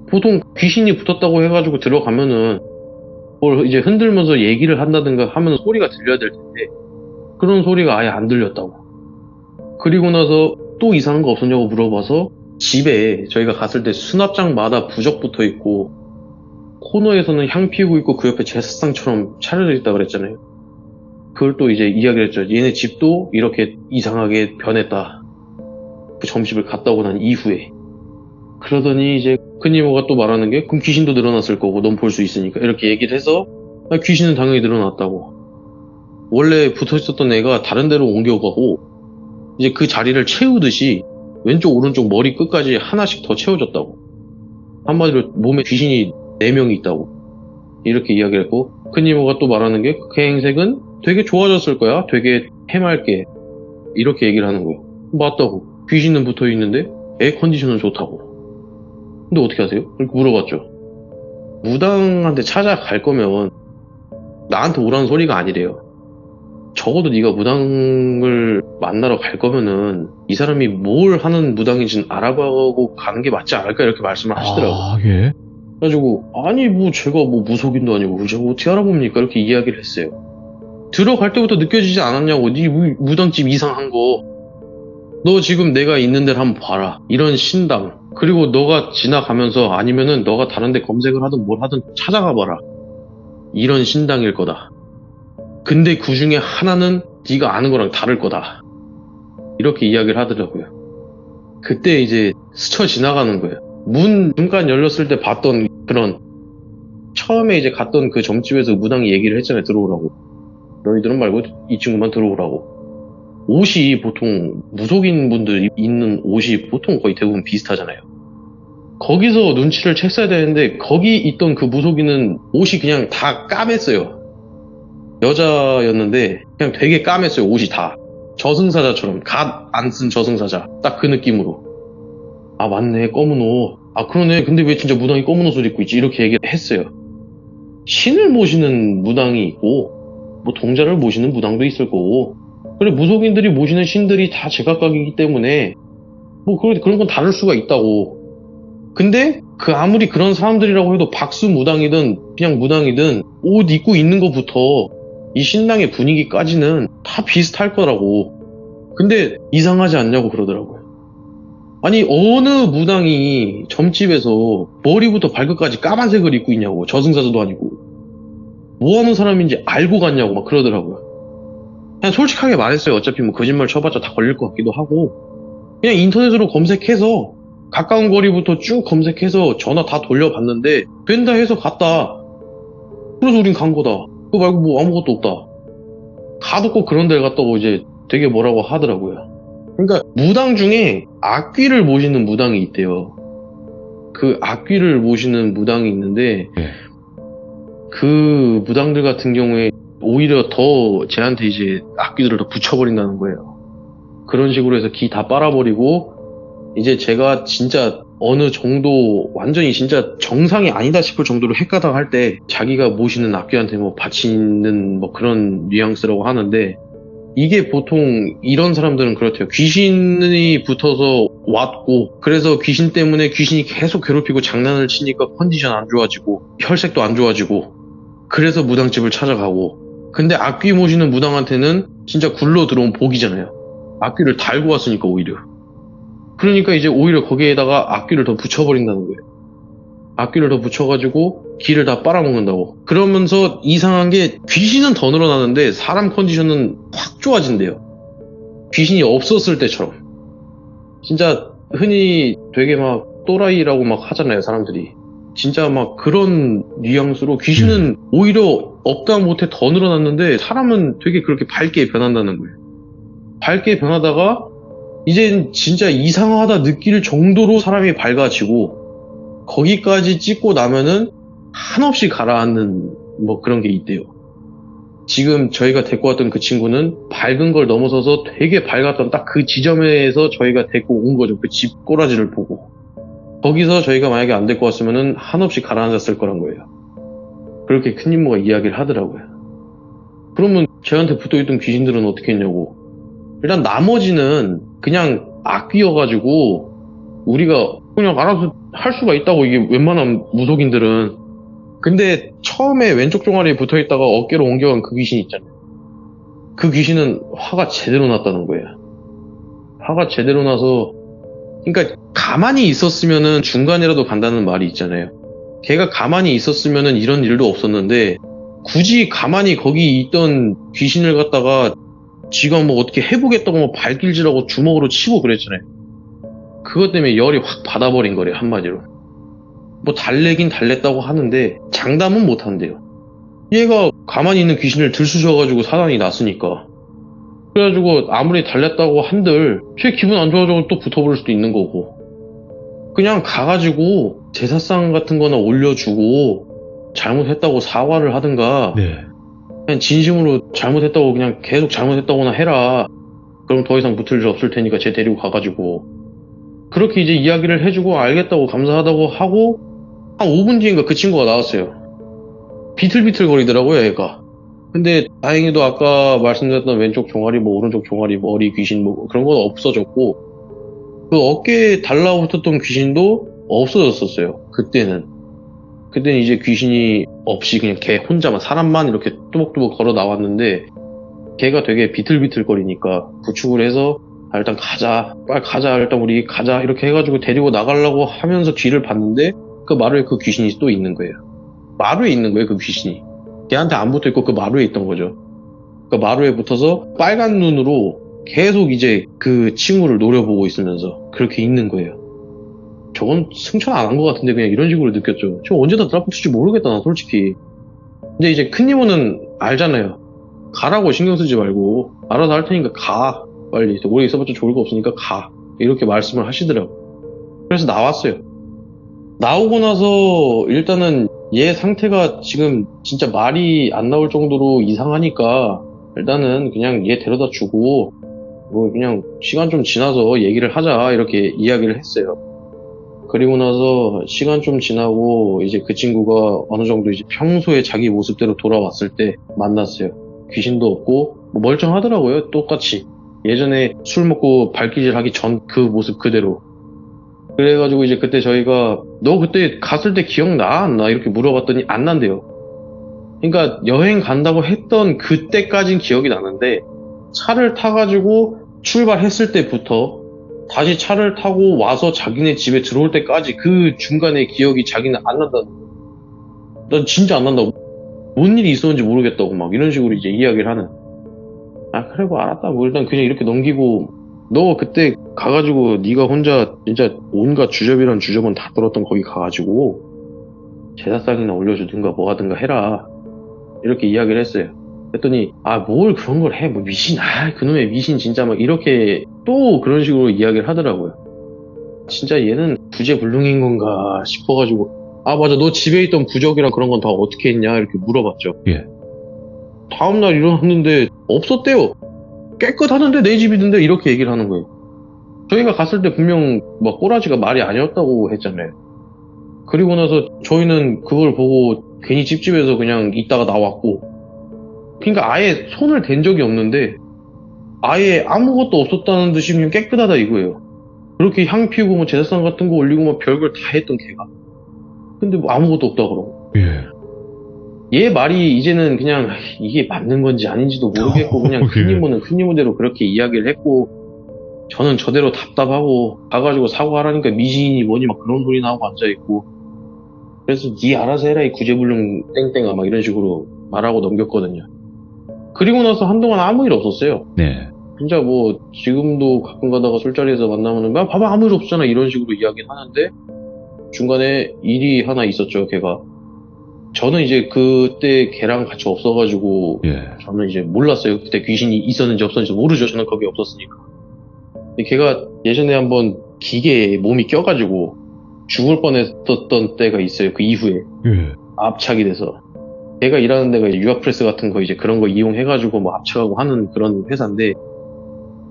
보통 귀신이 붙었다고 해가지고 들어가면은 뭘 이제 흔들면서 얘기를 한다든가 하면 소리가 들려야 될 텐데 그런 소리가 아예 안 들렸다고. 그리고 나서 또 이상한 거 없었냐고 물어봐서 집에 저희가 갔을 때 수납장마다 부적 붙어 있고 코너에서는 향 피우고 있고 그 옆에 제사상처럼 차려져 있다 그랬잖아요. 그걸 또 이제 이야기를 했죠. 얘네 집도 이렇게 이상하게 변했다. 그 점집을 갔다 오고 난 이후에. 그러더니 이제 큰 이모가 또 말하는 게 그럼 귀신도 늘어났을 거고 넌 볼 수 있으니까 이렇게 얘기를 해서 귀신은 당연히 늘어났다고. 원래 붙어 있었던 애가 다른 데로 옮겨가고 이제 그 자리를 채우듯이 왼쪽 오른쪽 머리 끝까지 하나씩 더 채워졌다고. 한마디로 몸에 귀신이 4명이 있다고 이렇게 이야기를 했고, 큰 이모가 또 말하는 게 그 행색은 되게 좋아졌을 거야. 되게 해맑게 이렇게 얘기를 하는 거예요. 맞다고. 귀신은 붙어 있는데 애 컨디션은 좋다고. 근데 어떻게 하세요? 이렇게 물어봤죠. 무당한테 찾아갈 거면 나한테 오라는 소리가 아니래요. 적어도 네가 무당을 만나러 갈 거면은 이 사람이 뭘 하는 무당인지는 알아보고 가는 게 맞지 않을까 이렇게 말씀을 하시더라고요. 아, 예. 그래가지고 아니 뭐 제가 뭐 무속인도 아니고 제가 어떻게 알아봅니까 이렇게 이야기를 했어요. 들어갈 때부터 느껴지지 않았냐고. 네 무당집 이상한 거. 너 지금 내가 있는 데를 한번 봐라. 이런 신당. 그리고 너가 지나가면서 아니면은 너가 다른 데 검색을 하든 뭘 하든 찾아가 봐라. 이런 신당일 거다. 근데 그 중에 하나는 네가 아는 거랑 다를 거다. 이렇게 이야기를 하더라고요. 그때 이제 스쳐 지나가는 거예요. 문 잠깐 열렸을 때 봤던 그런, 처음에 이제 갔던 그 점집에서 무당이 얘기를 했잖아요. 들어오라고. 너희들은 말고 이 친구만 들어오라고. 옷이 보통 무속인 분들 입는 옷이 보통 거의 대부분 비슷하잖아요. 거기서 눈치를 챘어야 되는데 거기 있던 그 무속인은 옷이 그냥 다 까맸어요. 여자였는데 그냥 되게 까맸어요. 옷이 다 저승사자처럼, 갓 안 쓴 저승사자 딱 그 느낌으로. 아 맞네, 검은 옷. 아 그러네. 근데 왜 진짜 무당이 검은 옷을 입고 있지? 이렇게 얘기를 했어요. 신을 모시는 무당이 있고 뭐 동자를 모시는 무당도 있을 거고, 그래 무속인들이 모시는 신들이 다 제각각이기 때문에 뭐 그런 건 다를 수가 있다고. 근데 그 아무리 그런 사람들이라고 해도 박수 무당이든 그냥 무당이든 옷 입고 있는 것부터 이 신당의 분위기까지는 다 비슷할 거라고. 근데 이상하지 않냐고 그러더라고요. 아니 어느 무당이 점집에서 머리부터 발끝까지 까만색을 입고 있냐고. 저승사자도 아니고 뭐하는 사람인지 알고 갔냐고 막 그러더라고요. 그냥 솔직하게 말했어요. 어차피 뭐 거짓말 쳐봤자 다 걸릴 것 같기도 하고 그냥 인터넷으로 검색해서 가까운 거리부터 쭉 검색해서 전화 다 돌려봤는데 된다 해서 갔다. 그래서 우린 간 거다. 그거 말고 뭐 아무것도 없다. 가도 꼭 그런 데를 갔다고 이제 되게 뭐라고 하더라고요. 그러니까 무당 중에 악귀를 모시는 무당이 있대요. 그 악귀를 모시는 무당이 있는데 그 무당들 같은 경우에 오히려 더 쟤한테 이제 악귀들을 더 붙여버린다는 거예요. 그런 식으로 해서 기 다 빨아버리고 이제 제가 진짜 어느 정도 완전히 진짜 정상이 아니다 싶을 정도로 헷가닥 할 때 자기가 모시는 악귀한테 뭐 바치는 뭐 그런 뉘앙스라고 하는데, 이게 보통 이런 사람들은 그렇대요. 귀신이 붙어서 왔고 그래서 귀신 때문에 귀신이 계속 괴롭히고 장난을 치니까 컨디션 안 좋아지고 혈색도 안 좋아지고 그래서 무당집을 찾아가고, 근데 악귀 모시는 무당한테는 진짜 굴러 들어온 복이잖아요. 악귀를 달고 왔으니까 오히려. 그러니까 이제 오히려 거기에다가 악귀를 더 붙여버린다는 거예요. 악귀를 더 붙여가지고 기를 다 빨아먹는다고. 그러면서 이상한 게 귀신은 더 늘어나는데 사람 컨디션은 확 좋아진대요. 귀신이 없었을 때처럼. 진짜 흔히 되게 막 또라이라고 막 하잖아요, 사람들이. 진짜 막 그런 뉘앙스로 귀신은 오히려 없다 못해 더 늘어났는데 사람은 되게 그렇게 밝게 변한다는 거예요. 밝게 변하다가 이젠 진짜 이상하다 느낄 정도로 사람이 밝아지고 거기까지 찍고 나면은 한없이 가라앉는 뭐 그런 게 있대요. 지금 저희가 데리고 왔던 그 친구는 밝은 걸 넘어서서 되게 밝았던 딱 그 지점에서 저희가 데리고 온 거죠. 그 집 꼬라지를 보고. 거기서 저희가 만약에 안 데리고 왔으면은 한없이 가라앉았을 거란 거예요. 그렇게 큰 임무가 이야기를 하더라고요. 그러면 저한테 붙어있던 귀신들은 어떻게 했냐고. 일단 나머지는 그냥 악귀여가지고 우리가 그냥 알아서 할 수가 있다고, 이게 웬만한 무속인들은. 근데 처음에 왼쪽 종아리에 붙어있다가 어깨로 옮겨간 그 귀신 있잖아요. 그 귀신은 화가 제대로 났다는 거예요. 화가 제대로 나서, 그러니까 가만히 있었으면은 중간이라도 간다는 말이 있잖아요. 걔가 가만히 있었으면은 이런 일도 없었는데 굳이 가만히 거기 있던 귀신을 갖다가 지가 뭐 어떻게 해보겠다고 뭐 발길질하고 주먹으로 치고 그랬잖아요. 그것 때문에 열이 확 받아버린 거래요, 한마디로. 뭐 달래긴 달랬다고 하는데 장담은 못 한대요. 얘가 가만히 있는 귀신을 들쑤셔가지고 사단이 났으니까. 그래가지고 아무리 달랬다고 한들 쟤 기분 안 좋아져서 또 붙어버릴 수도 있는 거고. 그냥 가가지고 제사상 같은 거나 올려주고 잘못했다고 사과를 하든가, 네. 그냥 진심으로 잘못했다고 그냥 계속 잘못했다고나 해라. 그럼 더 이상 붙을 일 없을 테니까 쟤 데리고 가가지고. 그렇게 이제 이야기를 해주고 알겠다고 감사하다고 하고 한 5분 뒤인가 그 친구가 나왔어요. 비틀비틀 거리더라고요, 얘가. 근데 다행히도 아까 말씀드렸던 왼쪽 종아리, 뭐 오른쪽 종아리, 머리 귀신 뭐 그런 건 없어졌고, 그 어깨에 달라붙었던 귀신도 없어졌었어요. 그때는 이제 귀신이 없이 그냥 걔 혼자만, 사람만 이렇게 뚜벅뚜벅 걸어 나왔는데, 걔가 되게 비틀비틀 거리니까 부축을 해서 일단 가자, 빨리 가자, 일단 우리 가자 이렇게 해가지고 데리고 나가려고 하면서 뒤를 봤는데 그 마루에 그 귀신이 또 있는 거예요. 마루에 있는 거예요, 그 귀신이. 걔한테 안 붙어있고 그 마루에 있던 거죠. 그 마루에 붙어서 빨간 눈으로 계속 이제 그 친구를 노려보고 있으면서 그렇게 있는 거예요. 저건 승천 안 한 것 같은데 그냥 이런 식으로 느꼈죠. 저 언제 다 드랍붙을지 모르겠다, 나 솔직히. 근데 이제 큰 이모는 알잖아요. 가라고 신경 쓰지 말고 알아서 할 테니까 가, 빨리. 오래 있어봤자 좋을 거 없으니까 가, 이렇게 말씀을 하시더라고. 그래서 나왔어요. 나오고 나서 일단은 얘 상태가 지금 진짜 말이 안 나올 정도로 이상하니까 일단은 그냥 얘 데려다 주고 뭐 그냥 시간 좀 지나서 얘기를 하자, 이렇게 이야기를 했어요. 그리고 나서 시간 좀 지나고 이제 그 친구가 어느 정도 이제 평소에 자기 모습대로 돌아왔을 때 만났어요. 귀신도 없고 뭐 멀쩡하더라고요, 똑같이. 예전에 술 먹고 발기질 하기 전 그 모습 그대로. 그래가지고 이제 그때 저희가 너 그때 갔을 때 기억나? 안 나? 이렇게 물어봤더니 안 난대요. 그러니까 여행 간다고 했던 그때까진 기억이 나는데 차를 타가지고 출발했을 때부터 다시 차를 타고 와서 자기네 집에 들어올 때까지 그 중간에 기억이 자기는 안 난다는 거야. 난 진짜 안 난다고. 뭔 일이 있었는지 모르겠다고 막 이런 식으로 이제 이야기를 하는. 아 그래 뭐 알았다, 뭐 일단 그냥 이렇게 넘기고, 너 그때 가가지고 네가 혼자 진짜 온갖 주접이란 주접은 다 떨었던 거기 가가지고 제사상이나 올려주든가 뭐 하든가 해라, 이렇게 이야기를 했어요. 그랬더니 아 뭘 그런 걸 해, 뭐 미신, 아 그놈의 미신 진짜 막 이렇게 또 그런 식으로 이야기를 하더라고요. 진짜 얘는 구제불능인 건가 싶어가지고, 아 맞아, 너 집에 있던 부적이랑 그런 건 다 어떻게 했냐 이렇게 물어봤죠. 예. 다음날 일어났는데 없었대요. 깨끗하던데 내 집이던데, 이렇게 얘기를 하는 거예요. 저희가 갔을 때 분명 막 꼬라지가 말이 아니었다고 했잖아요. 그리고 나서 저희는 그걸 보고 괜히 찝찝해서 그냥 있다가 나왔고, 그러니까 아예 손을 댄 적이 없는데 아예 아무것도 없었다는 듯이 그냥 깨끗하다 이거예요. 그렇게 향 피우고 뭐 제사상 같은 거 올리고 막 별걸 다 했던 걔가. 근데 뭐 아무것도 없다 그러고. 예. 얘 말이 이제는 그냥 이게 맞는 건지 아닌지도 모르겠고 그냥 큰 이모는 큰 이모대로 그렇게 이야기를 했고, 저는 저대로 답답하고 가가지고 사과하라니까 미신이 뭐니 막 그런 소리 나오고 앉아있고, 그래서 니 알아서 해라 이 구제불능 땡땡아 막 이런 식으로 말하고 넘겼거든요. 그리고 나서 한동안 아무 일 없었어요. 네. 진짜 뭐 지금도 가끔 가다가 술자리에서 만나면은 봐봐 아무 일 없잖아 이런 식으로 이야기를 하는데, 중간에 일이 하나 있었죠. 걔가, 저는 이제 그때 걔랑 같이 없어가지고 예. 저는 이제 몰랐어요. 그때 귀신이 있었는지 없었는지 모르죠. 저는 거기 없었으니까. 근데 걔가 예전에 한번 기계에 몸이 껴가지고 죽을 뻔했었던 때가 있어요. 그 이후에 예. 압착이 돼서. 걔가 일하는 데가 유아프레스 같은 거 이제 그런 거 이용해가지고 뭐 압착하고 하는 그런 회사인데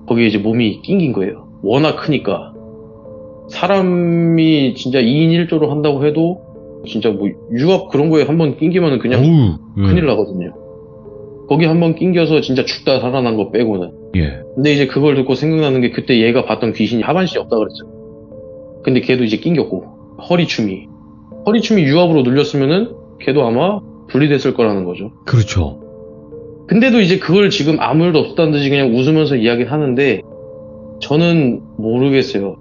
거기에 이제 몸이 낑긴 거예요. 워낙 크니까. 사람이 진짜 2인 1조로 한다고 해도 진짜 뭐 유압 그런 거에 한번 낑기면은 그냥 큰일 나거든요. 거기 한번 낑겨서 진짜 죽다 살아난 거 빼고는. 예. 근데 이제 그걸 듣고 생각나는 게 그때 얘가 봤던 귀신이 하반신이 없다 그랬죠. 근데 걔도 이제 낑겼고 허리춤이 유압으로 눌렸으면은 걔도 아마 분리됐을 거라는 거죠. 그렇죠. 근데도 이제 그걸 지금 아무 일도 없었다는 듯이 그냥 웃으면서 이야기를 하는데 저는 모르겠어요.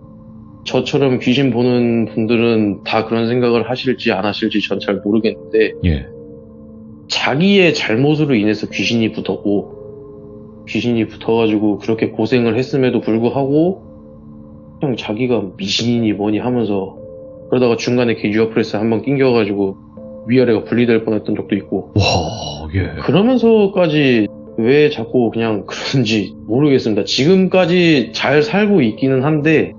저처럼 귀신 보는 분들은 다 그런 생각을 하실지 안 하실지 전 잘 모르겠는데 예. 자기의 잘못으로 인해서 귀신이 붙어가지고 그렇게 고생을 했음에도 불구하고 그냥 자기가 미신이니 뭐니 하면서 그러다가 중간에 걔 유아프레스 한번 낑겨가지고 위아래가 분리될 뻔했던 적도 있고 와, 예. 그러면서까지 왜 자꾸 그냥 그런지 모르겠습니다. 지금까지 잘 살고 있기는 한데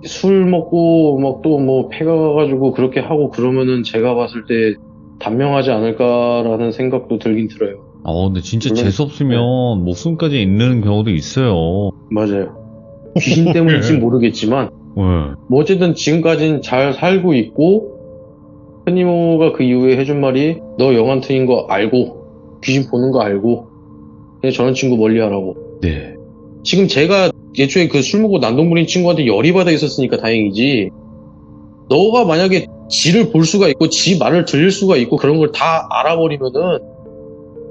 술 먹고 막 또 뭐 폐가 가가지고 그렇게 하고 그러면은 제가 봤을 때 단명하지 않을까라는 생각도 들긴 들어요. 근데 진짜 물론, 재수없으면 목숨까지 잃는 경우도 있어요. 맞아요. 귀신 때문인지 모르겠지만 예. 뭐 어쨌든 지금까지는 잘 살고 있고 큰이모가 그 이후에 해준 말이 너 영안 트인 거 알고 귀신 보는 거 알고 그냥 저런 친구 멀리하라고. 네. 지금 제가 예초에 그 술 먹고 난동 부린 친구한테 열이 받아 있었으니까 다행이지. 너가 만약에 지를 볼 수가 있고 지 말을 들을 수가 있고 그런 걸 다 알아버리면은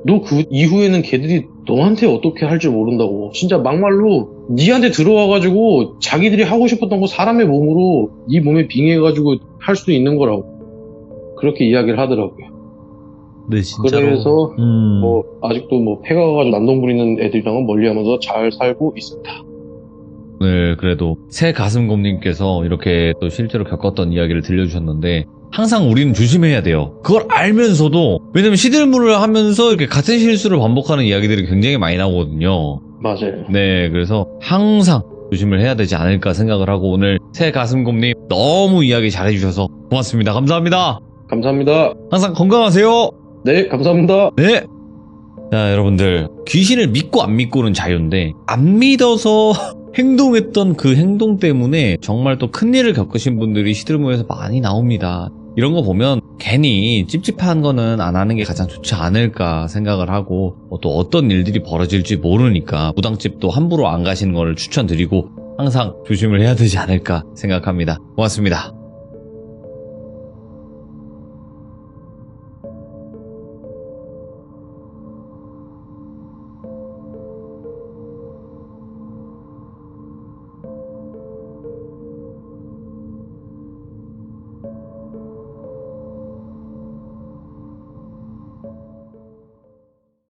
너 그 이후에는 걔들이 너한테 어떻게 할 줄 모른다고. 진짜 막말로 니한테 들어와가지고 자기들이 하고 싶었던 거 사람의 몸으로 네 몸에 빙의해가지고 할 수 있는 거라고. 그렇게 이야기를 하더라고요. 네, 진짜로. 그래서 뭐 아직도 뭐 폐가 가가지고 난동 부리는 애들이랑은 멀리하면서 잘 살고 있습니다. 네, 그래도 새 가슴곰님께서 이렇게 또 실제로 겪었던 이야기를 들려주셨는데 항상 우리는 조심해야 돼요. 그걸 알면서도 왜냐면 시들물을 하면서 이렇게 같은 실수를 반복하는 이야기들이 굉장히 많이 나오거든요. 맞아요. 네, 그래서 항상 조심을 해야 되지 않을까 생각을 하고 오늘 새 가슴곰님 너무 이야기 잘해주셔서 고맙습니다. 감사합니다. 감사합니다. 항상 건강하세요. 네, 감사합니다. 네. 자, 여러분들 귀신을 믿고 안 믿고는 자유인데 안 믿어서 행동했던 그 행동 때문에 정말 또 큰일을 겪으신 분들이 시들모에서 많이 나옵니다. 이런 거 보면 괜히 찝찝한 거는 안 하는 게 가장 좋지 않을까 생각을 하고 또 어떤 일들이 벌어질지 모르니까 무당집도 함부로 안 가시는 거를 추천드리고 항상 조심을 해야 되지 않을까 생각합니다. 고맙습니다.